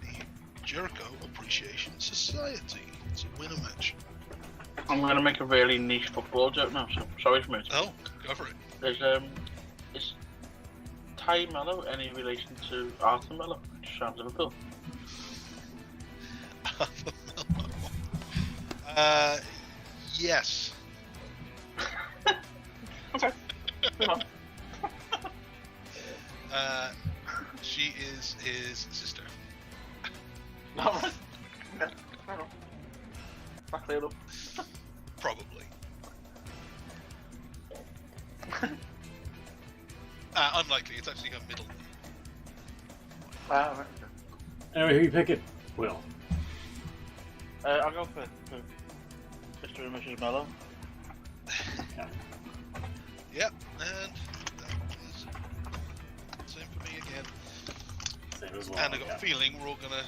Speaker 3: The Jericho Appreciation Society. It's a winner match.
Speaker 4: I'm going to make a really niche football joke now, so sorry for me.
Speaker 3: Oh, go for it.
Speaker 4: There's, is Ty Mello any relation to Arthur Mello? Just sounds Liverpool.
Speaker 3: Arthur Mello. Yes.
Speaker 4: Okay.
Speaker 3: She is his sister.
Speaker 2: Back later.
Speaker 3: Probably. Unlikely. It's actually her middle name.
Speaker 2: Right.
Speaker 1: Anyway, who you picking? Will.
Speaker 2: I'll go for Mr. and Mrs. Mello.
Speaker 3: Yep, and that is same for me again.
Speaker 1: Same as well.
Speaker 3: And I got a feeling we're all gonna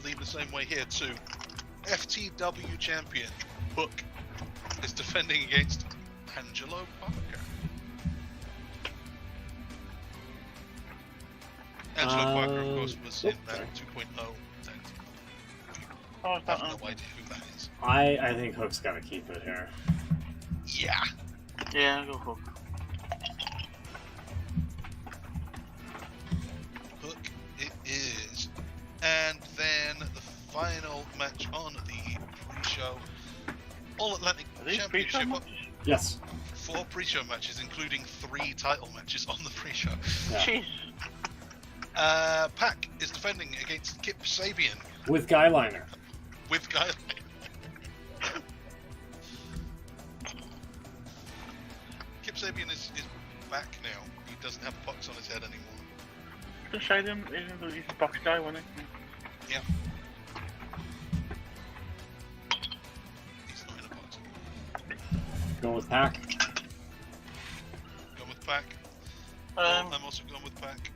Speaker 3: lead the same way here too. FTW champion Hook is defending against Angelo Parker. Angelo Parker, of course, was in that 2.0 tag team. I have no idea who that is.
Speaker 1: I think Hook's got to keep it here.
Speaker 3: Yeah.
Speaker 2: Yeah, I'll go Hook.
Speaker 3: Hook it is. And then the final match on the pre-show All Atlantic Championship.
Speaker 1: Yes.
Speaker 3: 4 pre-show matches, including 3 title matches on the pre-show.
Speaker 1: Yeah.
Speaker 2: Jeez.
Speaker 3: Pac is defending against Kip Sabian.
Speaker 1: With Guyliner.
Speaker 3: With Guy. Kip Sabian is back now. He doesn't have a pox on his head anymore.
Speaker 2: Just say them, he's a box guy, wasn't he?
Speaker 3: Yeah. He's not in a pox anymore.
Speaker 1: Going with Pac.
Speaker 3: Going with Pac. I'm also going with Pac.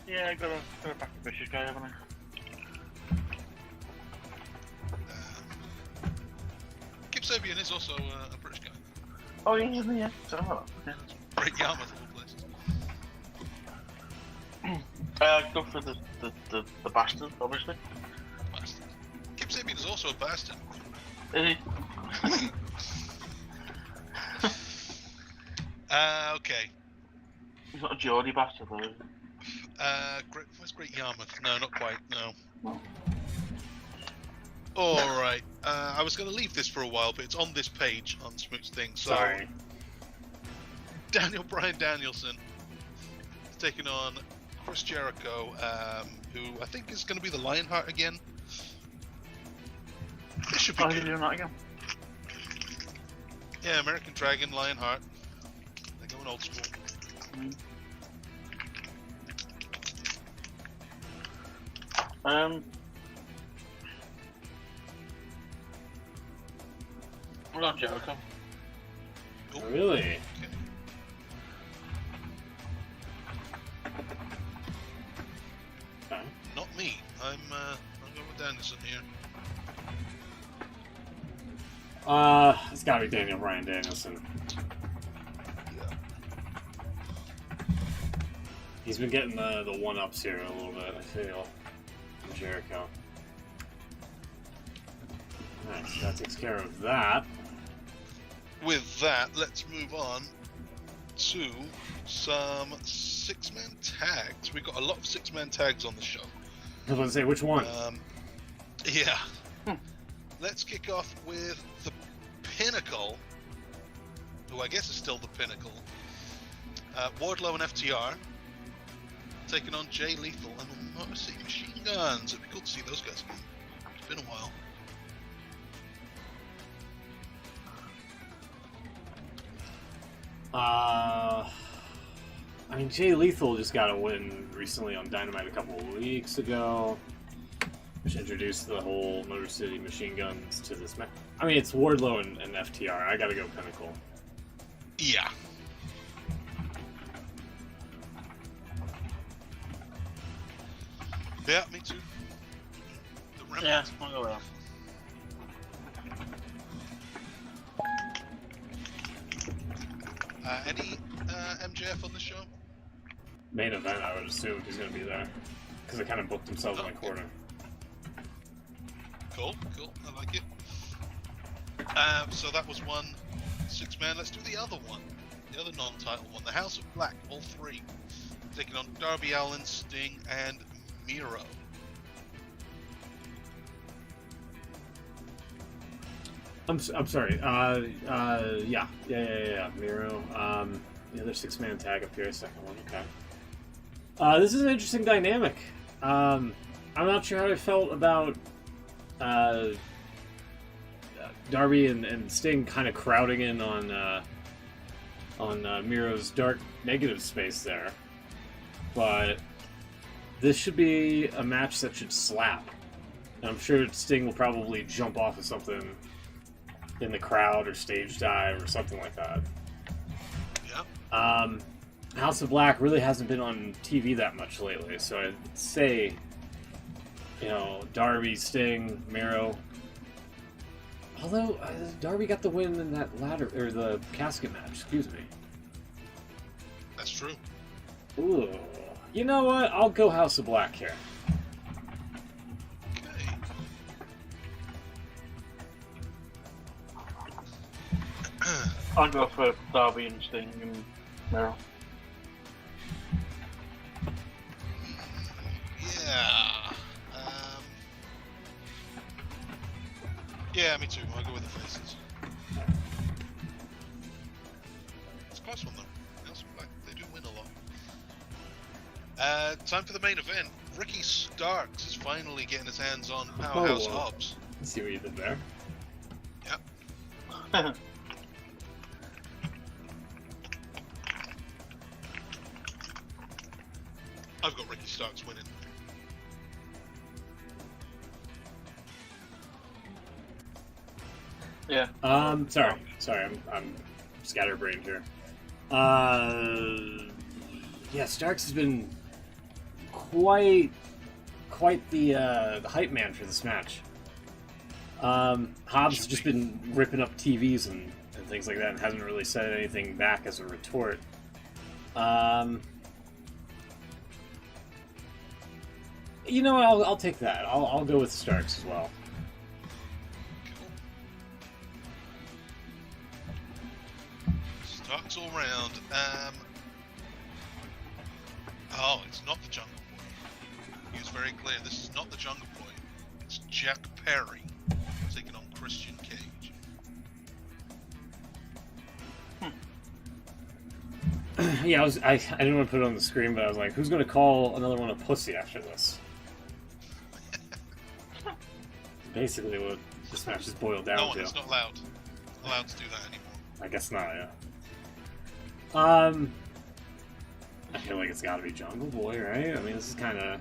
Speaker 2: Yeah, I got a back to British guy, haven't I?
Speaker 3: Kip Sabian is also a British guy.
Speaker 2: Oh, yeah, yeah.
Speaker 3: Great Yarmouth of all places.
Speaker 2: Go for the bastard, obviously.
Speaker 3: Bastard. Kip Sabian is also a bastard.
Speaker 2: Is he?
Speaker 3: Okay.
Speaker 2: He's not a Geordie bastard, though, is he?
Speaker 3: Where's Great Yarmouth? No, not quite. No. All right. I was going to leave this for a while, but it's on this page on Smoot's thing. So
Speaker 1: Sorry.
Speaker 3: Daniel Bryan Danielson is taking on Chris Jericho, who I think is going to be the Lionheart again. This should be
Speaker 2: Oh,
Speaker 3: good.
Speaker 2: he's doing that again.
Speaker 3: Yeah, American Dragon, Lionheart. They're going old school.
Speaker 2: We're not Jericho.
Speaker 3: Ooh.
Speaker 1: Really?
Speaker 3: Okay.
Speaker 1: Okay.
Speaker 3: Not me. I'm going with Danielson here.
Speaker 1: It's gotta be Daniel Bryan Danielson.
Speaker 3: Yeah.
Speaker 1: He's been getting the one-ups here a little bit, I feel. From Jericho. Nice, that takes care of that.
Speaker 3: With that, let's move on to some 6-man tags. We've got a lot of 6-man tags on the show.
Speaker 1: I was going to say, which one?
Speaker 3: Yeah. Let's kick off with the Pinnacle, who I guess is still the Pinnacle. Wardlow and FTR taking on Jay Lethal and Motor City Machine Guns. It'd be cool to see those guys again. It's been a while.
Speaker 1: I mean, Jay Lethal just got a win recently on Dynamite a couple of weeks ago, which introduced the whole Motor City Machine Guns to this match. I mean, it's Wardlow and FTR. I gotta go Pinnacle.
Speaker 3: Yeah. Yeah, me too. The Remnant.
Speaker 2: Yeah, I'll go with that.
Speaker 3: Any MJF on the show?
Speaker 1: Main event, I would assume he's gonna be there, because they kind of booked themselves in the corner.
Speaker 3: Cool, I like it. So that was one 6-man. Let's do the other one, the other non-title one, the House of Black, all 3, taking on Darby Allin, Sting, and Miro.
Speaker 1: I'm sorry. Yeah. Miro. the other 6-man tag up here, second one, okay. This is an interesting dynamic. I'm not sure how I felt about Darby and Sting kind of crowding in on Miro's dark negative space there. But this should be a match that should slap. And I'm sure Sting will probably jump off of something in the crowd or stage dive or something like that.
Speaker 3: Yeah.
Speaker 1: House of Black really hasn't been on TV that much lately, so I'd say, Darby, Sting, Miro. Although Darby got the win in that the casket match. Excuse me.
Speaker 3: That's true.
Speaker 1: Ooh, you know what? I'll go House of Black here.
Speaker 3: Okay.
Speaker 4: I'll go for Darby and Sting and Miro.
Speaker 3: Yeah. Yeah, me too. I'll go with the faces. It's a close one, though. They do win a lot. Time for the main event. Ricky Starks is finally getting his hands on Powerhouse Hobbs.
Speaker 1: Let's see what you did there.
Speaker 3: Yep. I've got Ricky Starks winning.
Speaker 4: Yeah.
Speaker 1: Sorry, I'm scatterbrained here. Yeah, Starks has been quite the hype man for this match. Hobbs has just been ripping up TVs and things like that, and hasn't really said anything back as a retort. I'll take that. I'll go with Starks as well.
Speaker 3: Starks all round. It's not the Jungle Boy. He was very clear. This is not the Jungle Boy. It's Jack Perry taking on Christian Cage.
Speaker 1: Yeah, I didn't want to put it on the screen, but I was like, who's going to call another one a pussy after this? Basically what this match is boiled down to.
Speaker 3: No, it's not allowed to do that anymore.
Speaker 1: I guess not, yeah. I feel like it's got to be Jungle Boy, right? I mean, this is kind of...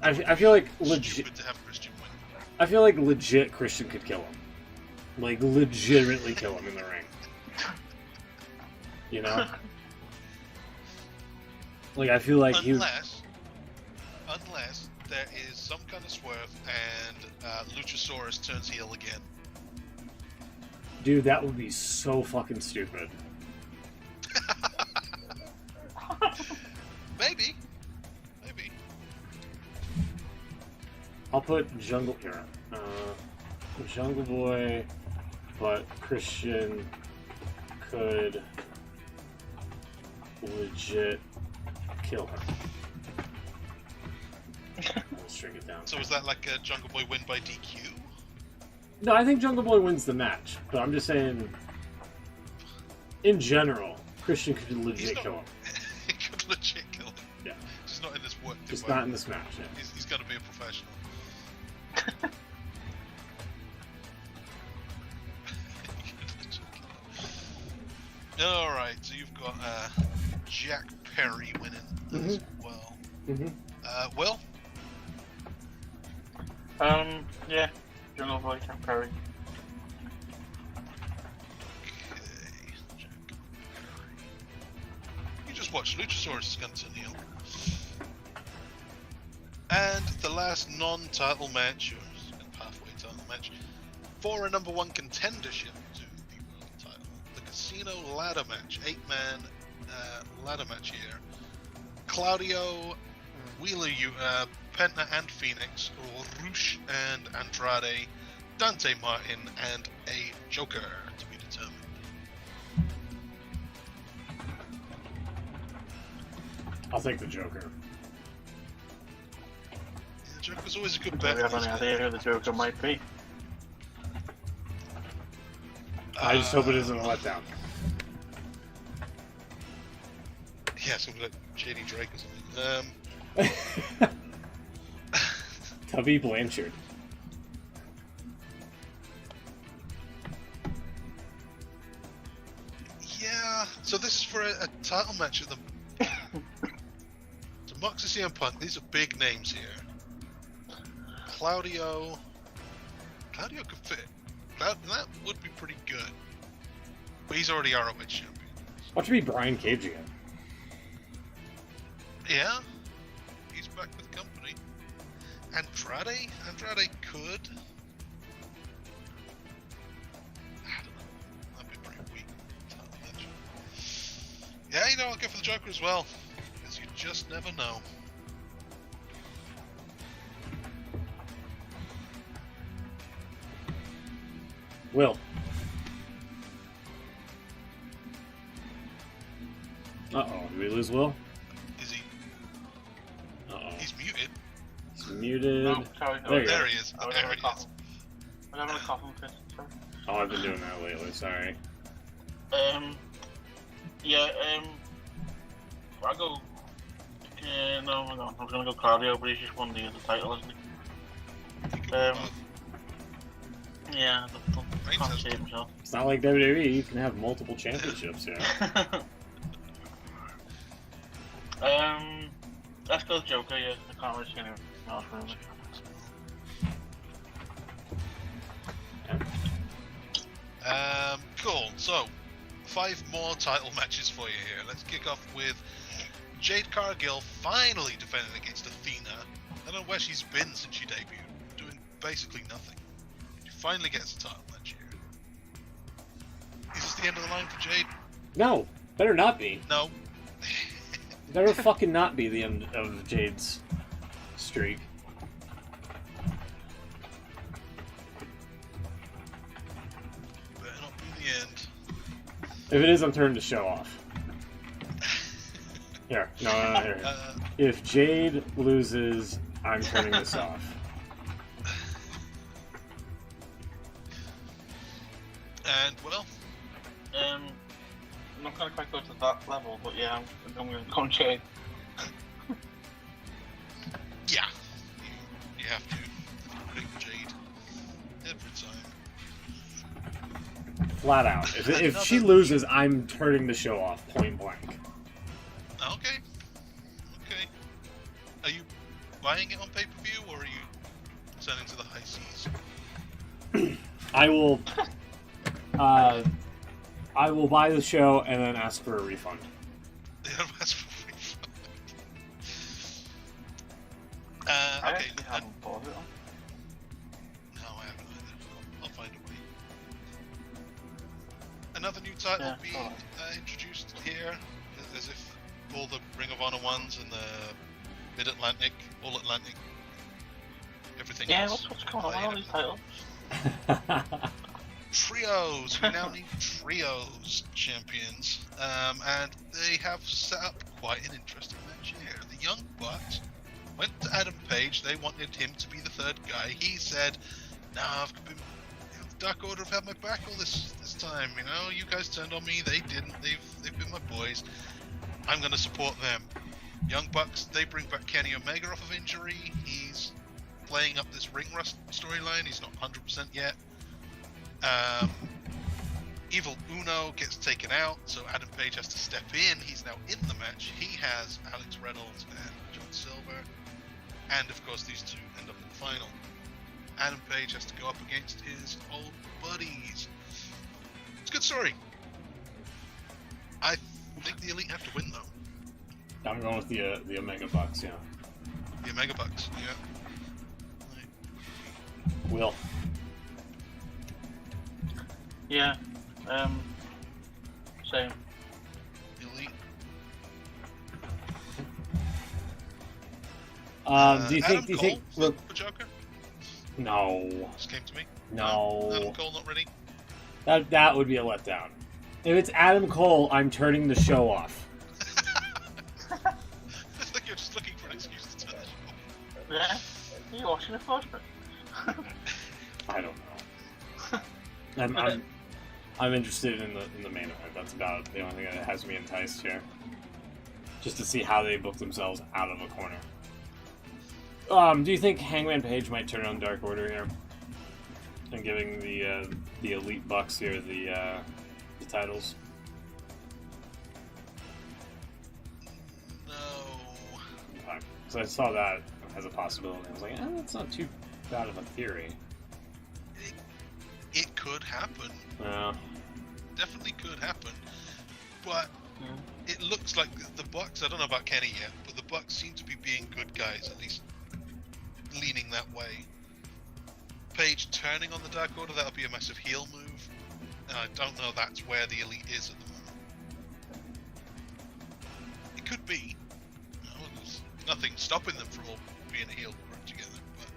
Speaker 1: I feel like legit...
Speaker 3: Stupid to have Christian win.
Speaker 1: I feel like legit Christian could kill him. Like, legitimately kill him in the ring. You know? Like, I feel like
Speaker 3: unless there is some kind of swerve and Luchasaurus turns heel again.
Speaker 1: Dude, that would be so fucking stupid.
Speaker 3: Maybe.
Speaker 1: I'll put Jungle here. Jungle Boy, but Christian could legit kill her. Let's string it down.
Speaker 3: So is that like a Jungle Boy win by DQ?
Speaker 1: No, I think Jungle Boy wins the match, but I'm just saying, in general, Christian could legit kill him.
Speaker 3: He could legit kill him.
Speaker 1: Yeah.
Speaker 3: Just not in this work.
Speaker 1: Just not in this match, yeah.
Speaker 3: He's got to be a professional. Alright, so you've got Jack Perry winning as well. Will?
Speaker 4: Yeah. Jungle Boy, Jack Perry.
Speaker 3: Okay, Jack Perry. You just watch Luchasaurus is going to turn heel. And the last non-title match, or halfway title match, for a number 1 contendership to the world title. The Casino Ladder Match, 8-man ladder match here. Claudio, Wheeler, Penta and Phoenix, Rush and Andrade, Dante Martin, and a Joker to be determined.
Speaker 1: I'll take the Joker.
Speaker 3: Yeah, Joker's always a good
Speaker 4: Do
Speaker 3: bet.
Speaker 4: we have any idea who the Joker might be?
Speaker 1: I just hope it isn't a letdown.
Speaker 3: Yeah, something like J.D. Drake or something.
Speaker 1: Tubby Blanchard.
Speaker 3: Yeah, so this is for a title match at the... So Moxley CM Punk, these are big names here. Claudio could fit. That would be pretty good. But he's already ROH champion.
Speaker 1: Watch me Brian Cage again.
Speaker 3: Yeah, he's back with the company. Andrade could. I don't know. That'd be pretty weak. Yeah, you know, I'll go for the Joker as well, because you just never know.
Speaker 1: Will. Uh-oh, did we lose Will?
Speaker 3: Is he?
Speaker 1: Uh-oh.
Speaker 3: He's muted.
Speaker 1: He's muted.
Speaker 4: No, sorry.
Speaker 3: There he is.
Speaker 4: I'm
Speaker 3: There
Speaker 4: having
Speaker 3: he
Speaker 4: a cough.
Speaker 3: is.
Speaker 4: I'm having a cough, Chris. Sorry.
Speaker 1: Oh, I've been doing that lately, sorry.
Speaker 4: I go. No, hang on. I was gonna go Claudio, but he's just won the title, isn't he? Yeah, I can't save himself.
Speaker 1: It's not like WWE, you can have multiple championships here.
Speaker 4: Let's go Joker, yeah. I can't really see anything else really.
Speaker 3: Cool. So, 5 more title matches for you here. Let's kick off with Jade Cargill finally defending against Athena. I don't know where she's been since she debuted, doing basically nothing. She finally gets a title match here. Is this the end of the line for Jade?
Speaker 1: No, better not be.
Speaker 3: No.
Speaker 1: Better fucking not be the end of Jade's streak.
Speaker 3: Better not be the end.
Speaker 1: If it is, I'm turning the show off. Here, no, here. If Jade loses, I'm turning this off.
Speaker 3: And, well...
Speaker 4: I'm not gonna quite go to that level, but yeah, I'm gonna go on Jade.
Speaker 3: Yeah. You have to predict Jade every time.
Speaker 1: Flat out. If she loses, I'm turning the show off, point blank.
Speaker 3: Okay. Okay. Are you buying it on pay-per-view, or are you sending to the high seas?
Speaker 1: I will buy the show and then ask for a refund.
Speaker 3: Yeah, that's for refund.
Speaker 4: I
Speaker 3: Okay.
Speaker 4: actually haven't bought it.
Speaker 3: No, I haven't either. I'll find a way. Another new title
Speaker 4: Yeah,
Speaker 3: being
Speaker 4: alright.
Speaker 3: introduced here, as if all the Ring of Honor ones and the Mid-Atlantic, All-Atlantic, everything
Speaker 4: Yeah,
Speaker 3: else.
Speaker 4: what's going on with all these titles?
Speaker 3: Trios. We now need trios champions, and they have set up quite an interesting match here. The Young Bucks went to Adam Page. They wanted him to be the third guy. He said, "Nah, I've been, the Dark Order have had my back all this time. You know, you guys turned on me. They didn't. They've been my boys. I'm gonna support them." Young Bucks. They bring back Kenny Omega off of injury. He's playing up this ring rust storyline. He's not 100% yet. Evil Uno gets taken out, so Adam Page has to step in. He's now in the match. He has Alex Reynolds and John Silver, and of course these two end up in the final. Adam Page has to go up against his old buddies. It's a good story. I think the Elite have to win though.
Speaker 1: I'm going with the Omega Bucks, yeah.
Speaker 3: The Omega Bucks, yeah.
Speaker 1: Will.
Speaker 4: Yeah, same.
Speaker 3: Elite.
Speaker 1: Do you
Speaker 3: Adam
Speaker 1: think?
Speaker 3: Cole for Joker?
Speaker 1: No.
Speaker 3: Just came to me.
Speaker 1: No.
Speaker 3: Adam Cole not ready.
Speaker 1: That would be a letdown. If it's Adam Cole, I'm turning the show off.
Speaker 3: It's like you're just looking for an excuse to turn the show off.
Speaker 4: Yeah, are you watching it first?
Speaker 1: I don't know. I'm interested in the main event. That's about the only thing that has me enticed here. Just to see how they book themselves out of a corner. Do you think Hangman Page might turn on Dark Order here? And giving the Elite Bucks here the titles?
Speaker 3: No.
Speaker 1: Okay. So I saw that as a possibility. I was like, that's not too bad of a theory.
Speaker 3: It could happen.
Speaker 1: Yeah.
Speaker 3: Definitely could happen. But it looks like the Bucks, I don't know about Kenny yet, but the Bucks seem to be being good guys, at least leaning that way. Page turning on the Dark Order, that'll be a massive heel move. And I don't know that's where the Elite is at the moment. It could be. You know, there's nothing stopping them from all being a heel group together, but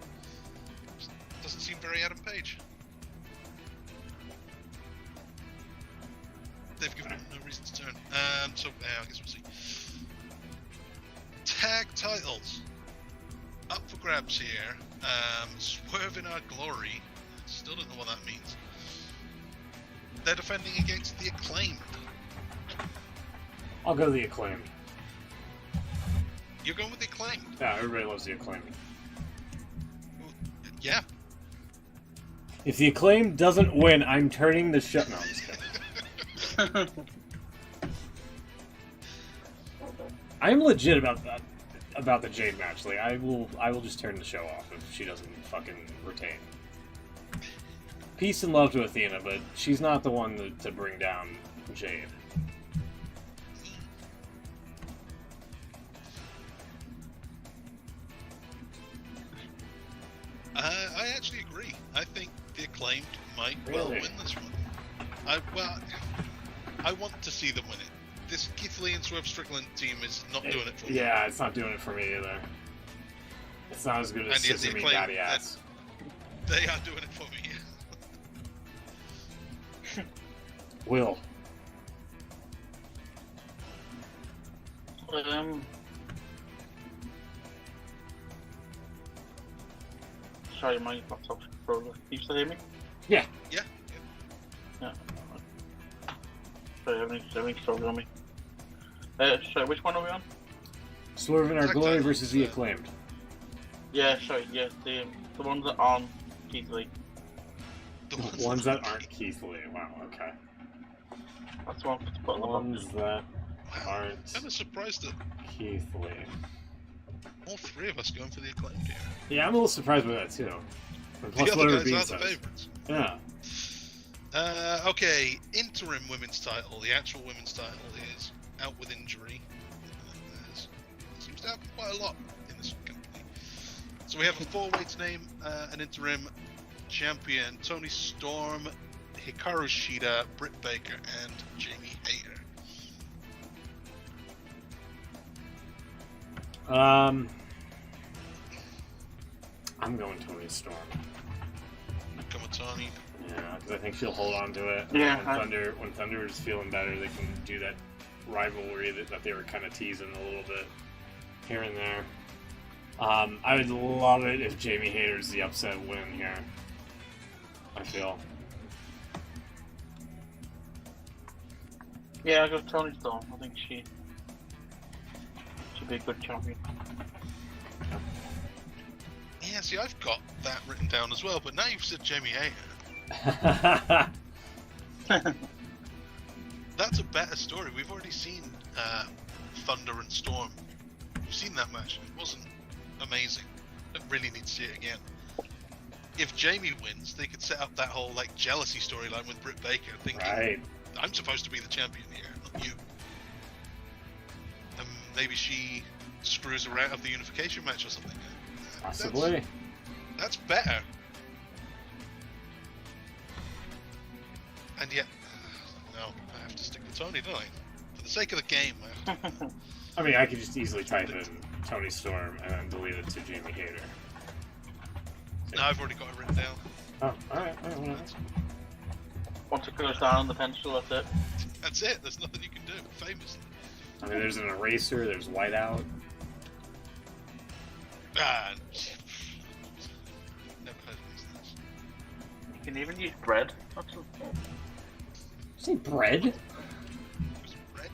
Speaker 3: it doesn't seem very Adam Page. They've given him no reason to turn. So I guess we'll see. Tag titles up for grabs here. Swerve in Our Glory. Still don't know what that means. They're defending against the Acclaimed.
Speaker 1: I'll go the Acclaimed.
Speaker 3: You're going with the Acclaimed?
Speaker 1: Yeah, everybody loves the Acclaimed.
Speaker 3: Well, yeah.
Speaker 1: If the Acclaimed doesn't win, I'm turning the show. No, I'm just kidding. I'm legit about the Jade match. Like, I will just turn the show off if she doesn't fucking retain. Peace and love to Athena, but she's not the one to bring down Jade.
Speaker 3: I actually agree. I think the Acclaimed might well
Speaker 1: Really?
Speaker 3: win this one. I want to see them win it. This Keith Lee and Swerve Strickland team is not doing it for me.
Speaker 1: Yeah, it's not doing it for me either. It's not as good as
Speaker 3: And yet the
Speaker 1: Sesame
Speaker 3: Acclaimed,
Speaker 1: Daddy Ass.
Speaker 3: They are doing it for me.
Speaker 1: Will.
Speaker 4: Sorry, my laptop's frozen. Can you still hear me?
Speaker 1: Yeah.
Speaker 3: Yeah.
Speaker 4: Yeah. Sorry, everything's frozen on me. Sorry, which one are we on?
Speaker 1: Swerve in Our
Speaker 3: Tag
Speaker 1: Glory
Speaker 3: titles,
Speaker 1: versus the Acclaimed.
Speaker 4: Yeah, sorry, yeah, the ones that aren't Keith Lee.
Speaker 3: The
Speaker 1: Ones that aren't Keith Lee. Wow, okay.
Speaker 4: That's the one to put on the
Speaker 1: Ones that aren't
Speaker 3: I'm surprised that
Speaker 1: Keith Lee.
Speaker 3: all three of us going for the Acclaimed here.
Speaker 1: Yeah, I'm a little surprised by that too. And plus
Speaker 3: The
Speaker 1: whatever
Speaker 3: other
Speaker 1: Bean
Speaker 3: guys are the
Speaker 1: says.
Speaker 3: favourites.
Speaker 1: Yeah.
Speaker 3: Okay, interim women's title. The actual women's title is out with injury. It seems to happen quite a lot in this company. So we have a four-way to name an interim champion: Toni Storm, Hikaru Shida, Britt Baker, and Jamie Hayter.
Speaker 1: I'm going Toni Storm.
Speaker 3: Come with Tony.
Speaker 1: Yeah, because I think she'll hold on to it.
Speaker 4: Yeah,
Speaker 1: When Thunder is feeling better, they can do that rivalry that they were kind of teasing a little bit here and there. I would love it if Jamie Hayter's the upset win here. I feel.
Speaker 4: Yeah, I got Toni Storm. I think she'd be a good champion.
Speaker 3: Yeah, see, I've got that written down as well, but now you've said Jamie Hayter. That's a better story. We've already seen Thunder and Storm. We've seen that match. It wasn't amazing. Don't really need to see it again. If Jamie wins, they could set up that whole like jealousy storyline with Britt Baker, thinking
Speaker 1: Right.
Speaker 3: I'm supposed to be the champion here, not you. And maybe she screws her out of the unification match or something.
Speaker 1: Possibly.
Speaker 3: That's better. And yet, no, I have to stick with Tony, don't I? For the sake of the game, I have to.
Speaker 1: I mean, I could just easily type in Toni Storm and then delete it to Jamie Hayter.
Speaker 3: No, I've already got it written down.
Speaker 1: Oh, alright. Well,
Speaker 4: Once it goes down on the pencil, that's it.
Speaker 3: That's it. There's nothing you can do. Famous.
Speaker 1: I mean, there's an eraser, there's whiteout.
Speaker 3: Ah, never heard of these things.
Speaker 4: You can even use bread. That's
Speaker 1: Say bread?
Speaker 3: Was it bread?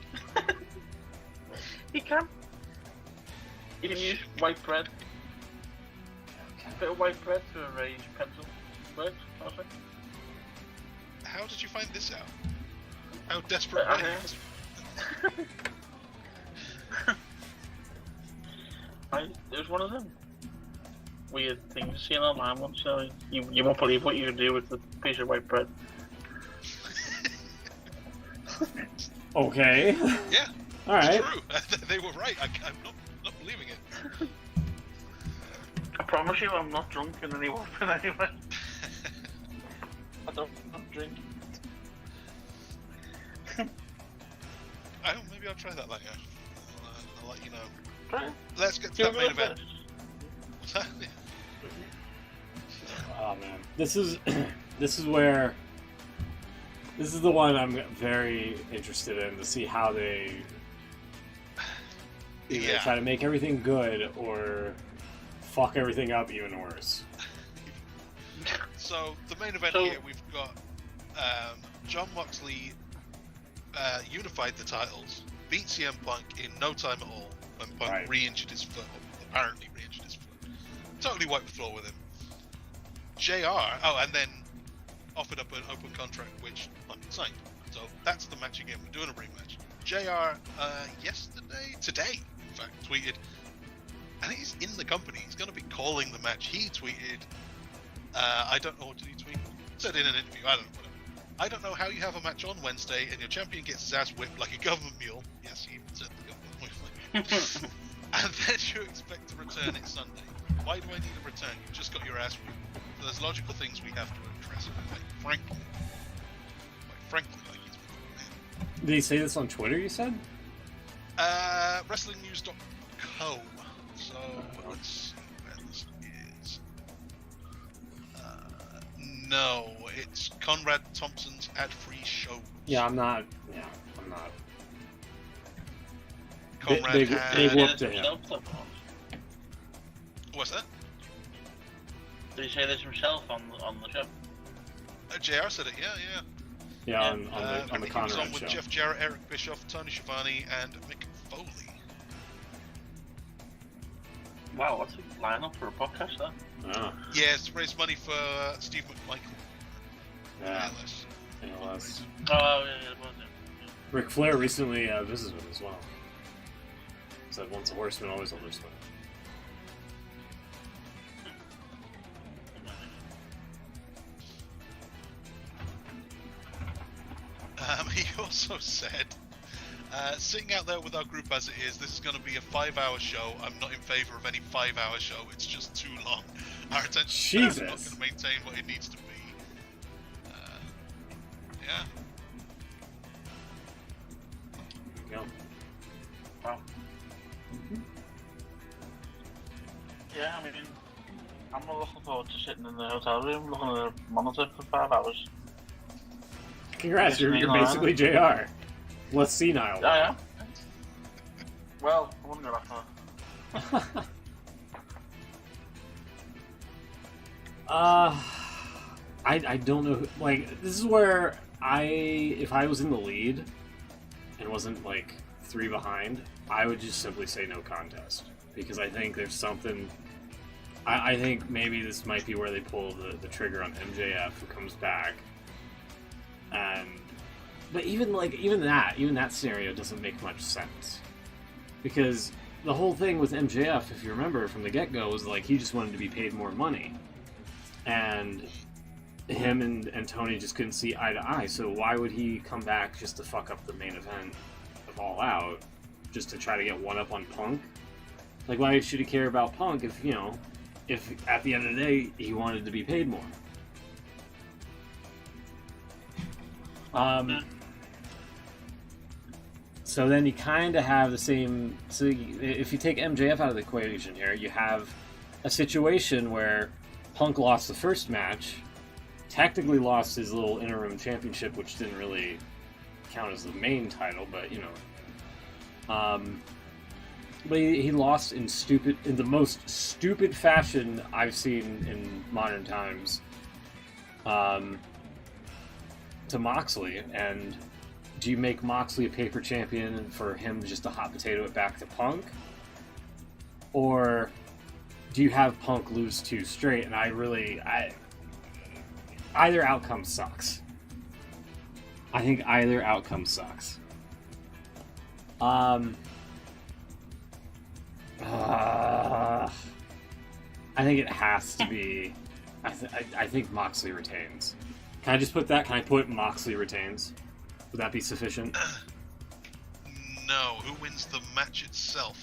Speaker 4: You can. You can use white bread. A bit of white bread to erase pencil. Works, I think.
Speaker 3: How did you find this out? How desperate are you?
Speaker 4: It was one of them weird things seen online once. You won't believe what you can do with a piece of white bread.
Speaker 1: Okay.
Speaker 3: Yeah.
Speaker 1: All right.
Speaker 3: It's true. They were right. I'm not believing it.
Speaker 4: I promise you, I'm not drunk in any way. Anyway. I don't drink.
Speaker 3: Oh, maybe I'll try that later. I'll let you know.
Speaker 4: Right.
Speaker 3: Let's get to that main event.
Speaker 1: Oh man, this is where this is the one I'm very interested in to see how they either try to make everything good or fuck everything up even worse.
Speaker 3: So the main event here, we've got Jon Moxley unified the titles, beat CM Punk in no time at all when Punk re-injured his foot, apparently re-injured his foot. Totally wiped the floor with him. JR, and then offered up an open contract, which Punk signed. So that's the match again. We're doing a rematch. JR, today, in fact, tweeted, and he's in the company. He's going to be calling the match. He tweeted, I don't know, what did he tweet? Said in an interview, I don't know, whatever. I don't know how you have a match on Wednesday and your champion gets his ass whipped like a government mule. Yes, he even said the government whip. And then you expect to return it Sunday. Why do I need a return? You've just got your ass whipped. There's logical things we have to address. Quite frankly, like he's been.
Speaker 1: Did he say this on Twitter, you said?
Speaker 3: WrestlingNews.co. So, let's see where this is. No, it's Conrad Thompson's ad-free show.
Speaker 1: Yeah, I'm not.
Speaker 3: Conrad
Speaker 1: big whoop to him.
Speaker 3: What's that?
Speaker 4: Did he say this himself on the show?
Speaker 3: JR said it, yeah.
Speaker 1: Yeah, on the
Speaker 3: he was
Speaker 1: Conrad
Speaker 3: on with
Speaker 1: show.
Speaker 3: Jeff Jarrett, Eric Bischoff, Tony Schiavone, and Mick Foley.
Speaker 4: Wow, what's a lineup for a podcast there?
Speaker 1: Oh.
Speaker 3: Yeah, it's to raise money for Steve McMichael.
Speaker 1: Yeah.
Speaker 3: ALS.
Speaker 4: Oh, yeah, it was it.
Speaker 1: Ric Flair recently visited him as well. Said once a horseman, always a horseman.
Speaker 3: He also said, sitting out there with our group as it is, this is going to be a 5-hour show. I'm not in favour of any 5-hour show. It's just too long. Our attention is not going to maintain what it needs to be. Yeah.
Speaker 1: There you go.
Speaker 4: Wow. Yeah, I mean, I'm not looking forward to sitting in the hotel room looking at a monitor for 5 hours.
Speaker 1: Congrats, you're basically JR. Less senile.
Speaker 4: Oh, yeah? Well, I wouldn't go that far.
Speaker 1: I don't know. Like, this is where if I was in the lead and wasn't like 3 behind, I would just simply say no contest, because I think there's something. I think maybe this might be where they pull the trigger on MJF, who comes back, but even that scenario doesn't make much sense, because the whole thing with MJF, if you remember from the get-go, was like he just wanted to be paid more money, and him and Tony just couldn't see eye to eye. So why would he come back just to fuck up the main event of All Out, just to try to get one up on Punk? Like, why should he care about Punk if at the end of the day he wanted to be paid more? So then you kind of have the same. So if you take MJF out of the equation here, you have a situation where Punk lost the first match, technically lost his little interim championship, which didn't really count as the main title, but but he lost in the most stupid fashion I've seen in modern times. to Moxley, and do you make Moxley a paper champion for him just to hot potato it back to Punk? Or do you have Punk lose 2 straight? And either outcome sucks. I think either outcome sucks. I think it has to be. I think Moxley retains. Can I just put that? Can I put Moxley retains? Would that be sufficient?
Speaker 3: No. Who wins the match itself?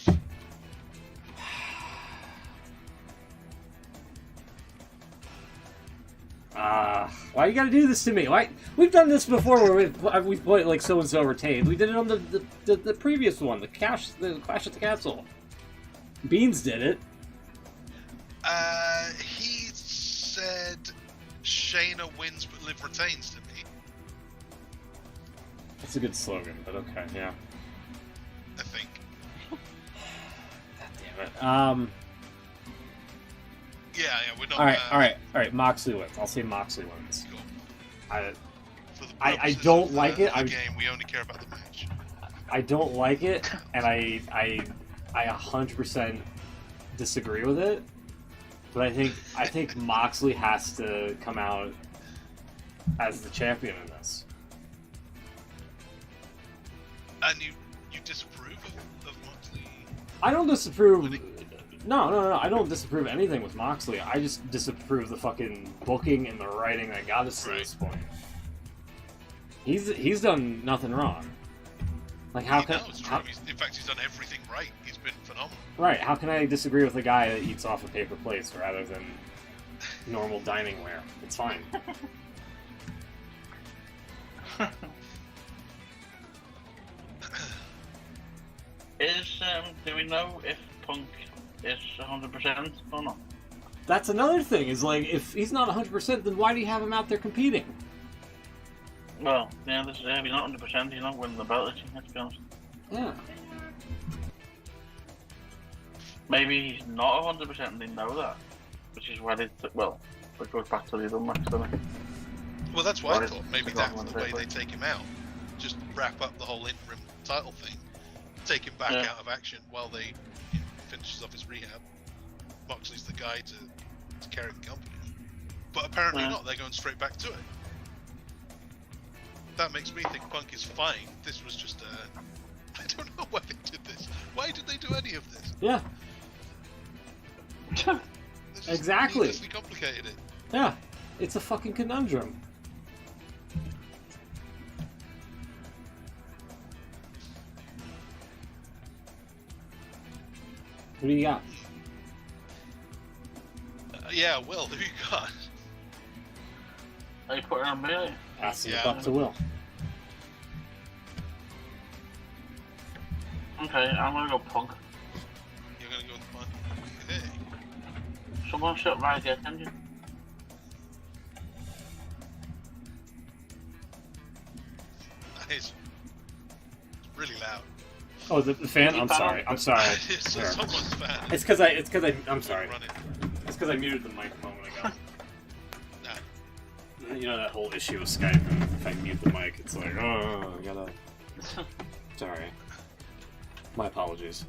Speaker 1: Why you gotta do this to me? Why? We've done this before where we've played like so and so retained. We did it on the previous one, the Clash at the Castle. Beans did it.
Speaker 3: He said Shayna wins but Liv retains to me.
Speaker 1: That's a good slogan, but okay, yeah.
Speaker 3: I think.
Speaker 1: God damn it.
Speaker 3: Yeah, we're not.
Speaker 1: All right. Moxley wins. I'll say Moxley wins.
Speaker 3: Cool.
Speaker 1: I don't like it.
Speaker 3: The game, we only care about the match.
Speaker 1: I don't like it, and I 100% disagree with it. But I think Moxley has to come out as the champion in this.
Speaker 3: And you disapprove of Moxley?
Speaker 1: I don't disapprove. No. I don't disapprove anything with Moxley. I just disapprove the fucking booking and the writing that got us to this point. He's done nothing wrong. Like in
Speaker 3: fact, he's done everything right. He's been phenomenal.
Speaker 1: Right? How can I disagree with a guy that eats off a paper plates rather than normal dining ware? It's fine.
Speaker 2: Do we know if Punk is 100% or not?
Speaker 1: That's another thing. Is like if he's not 100%, then why do you have him out there competing?
Speaker 2: Well, yeah, if he's not 100%, he's not winning the belt, let's be honest.
Speaker 1: Yeah.
Speaker 2: Maybe he's not 100% and they know that. Which is why it goes back to the other match, doesn't it?
Speaker 3: Well, that's why I thought maybe that's the way they take him out. Just wrap up the whole interim title thing. Take him back out of action while they finishes off his rehab. Moxley's the guy to carry the company. But apparently not, they're going straight back to it. That makes me think Punk is fine. This was just I don't know why they did this. Why did they do any of this?
Speaker 1: Yeah. Exactly.
Speaker 3: Needlessly complicated it.
Speaker 1: Yeah. It's a fucking conundrum. What do you got?
Speaker 3: Yeah, Will, who you got?
Speaker 2: Are you putting on me?
Speaker 1: Passing the buck to Will.
Speaker 2: Okay, I'm gonna go Punk.
Speaker 3: You're gonna go with Punk? Okay.
Speaker 2: Someone shut right the attention.
Speaker 3: It's really loud.
Speaker 1: Oh, the fan? I'm sorry.
Speaker 3: It's someone's fan.
Speaker 1: It's because I'm sorry.
Speaker 3: Run it.
Speaker 1: It's because I muted the mic a moment ago.
Speaker 3: Nah.
Speaker 1: You know that whole issue with Skype, and if I mute the mic, it's like, oh, I gotta... Sorry. My apologies.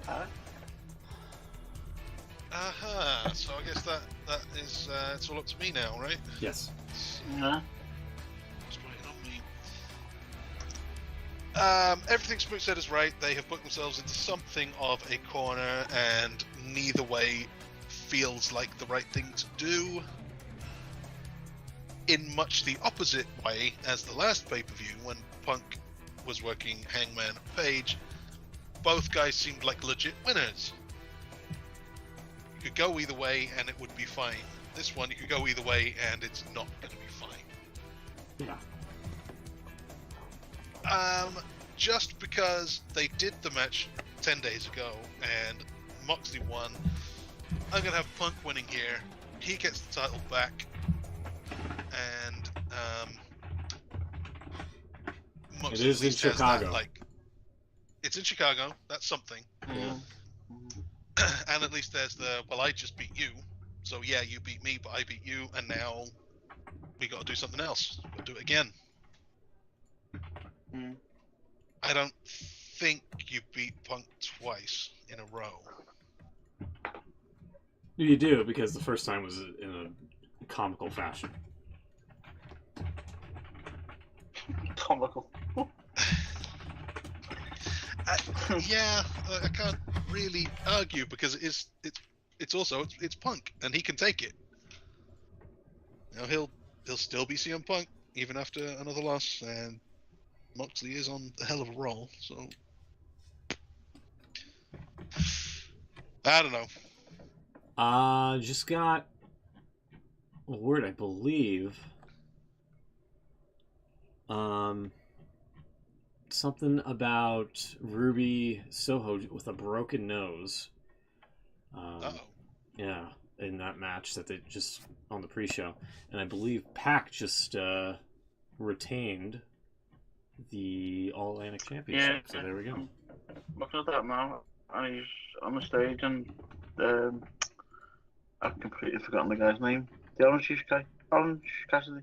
Speaker 3: So I guess that is it's all up to me now, right?
Speaker 1: Yes.
Speaker 2: Yeah.
Speaker 3: It's waiting on me. Everything Spook said is right. They have booked themselves into something of a corner, and neither way feels like the right thing to do. In much the opposite way as the last pay-per-view, when Punk was working Hangman Page, both guys seemed like legit winners. You could go either way and it would be fine. This one, you could go either way and it's not going to be fine.
Speaker 1: Yeah.
Speaker 3: Just because they did the match 10 days ago and Moxley won, I'm going to have Punk winning here. He gets the title back. And
Speaker 1: it is in Chicago.
Speaker 3: It's in Chicago. That's something.
Speaker 1: Yeah.
Speaker 3: And at least there's the I just beat you. So yeah, you beat me, but I beat you, and now we got to do something else. We'll do it again.
Speaker 2: Mm.
Speaker 3: I don't think you beat Punk twice in a row.
Speaker 1: You do, because the first time was in a comical fashion.
Speaker 2: Comical.
Speaker 3: Yeah, I can't really argue because it's also Punk and he can take it. You know, he'll still be CM Punk even after another loss, and Moxley is on a hell of a roll. So I don't know.
Speaker 1: Just got a word, I believe. Something about Ruby Soho with a broken nose. Yeah, in that match that they just on the pre-show, and I believe Pac just retained the All Atlantic Championship.
Speaker 2: Yeah,
Speaker 1: so there we go.
Speaker 2: I'm looking at that now, and he's on the stage, and I've completely forgotten the guy's name. The Orange Cassidy.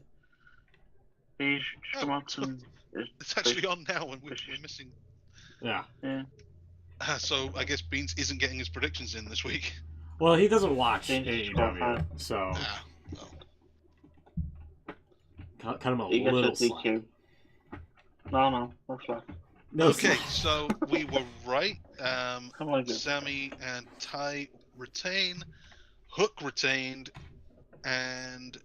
Speaker 2: He's just come out and
Speaker 3: it's actually on now, and we're missing.
Speaker 1: Yeah.
Speaker 2: Yeah.
Speaker 3: So I guess Beans isn't getting his predictions in this week.
Speaker 1: Well, he doesn't watch AEW, so cut him a little slack.
Speaker 2: No slack.
Speaker 1: No
Speaker 3: okay,
Speaker 1: slack.
Speaker 3: so we were right. Sammy and Ty retain, Hook retained, and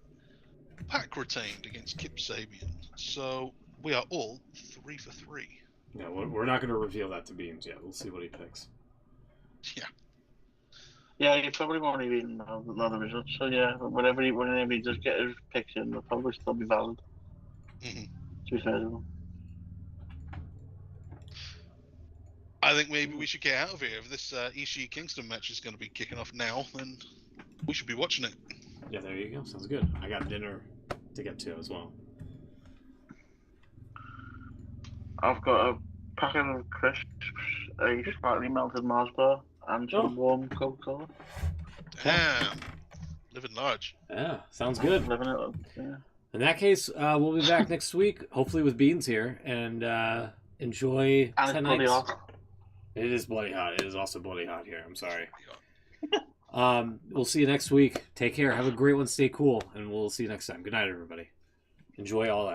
Speaker 3: Pac retained against Kip Sabian. So we are all 3 for 3.
Speaker 1: Yeah, we're not going to reveal that to Beans yet. We'll see what he picks.
Speaker 3: Yeah.
Speaker 2: Yeah, he probably won't even know the results. So yeah, whenever he does get his picks in, they'll probably still be valid.
Speaker 3: Mm-hmm.
Speaker 2: To be fair to him.
Speaker 3: I think maybe we should get out of here. If this Ishii Kingston match is going to be kicking off now, then we should be watching it.
Speaker 1: Yeah, there you go. Sounds good. I got dinner to get to as well.
Speaker 2: I've got a packet of crisps, a slightly melted Mars bar, and some warm Coca-Cola.
Speaker 3: Damn. Living large.
Speaker 1: Yeah, sounds good.
Speaker 2: Living it up, yeah.
Speaker 1: In that case, we'll be back next week, hopefully with Beans here, and enjoy
Speaker 2: and
Speaker 1: tonight's...
Speaker 2: It's bloody hot.
Speaker 1: It is bloody hot. It is also bloody hot here. I'm sorry. We'll see you next week. Take care. Have a great one. Stay cool. And we'll see you next time. Good night, everybody. Enjoy All Out.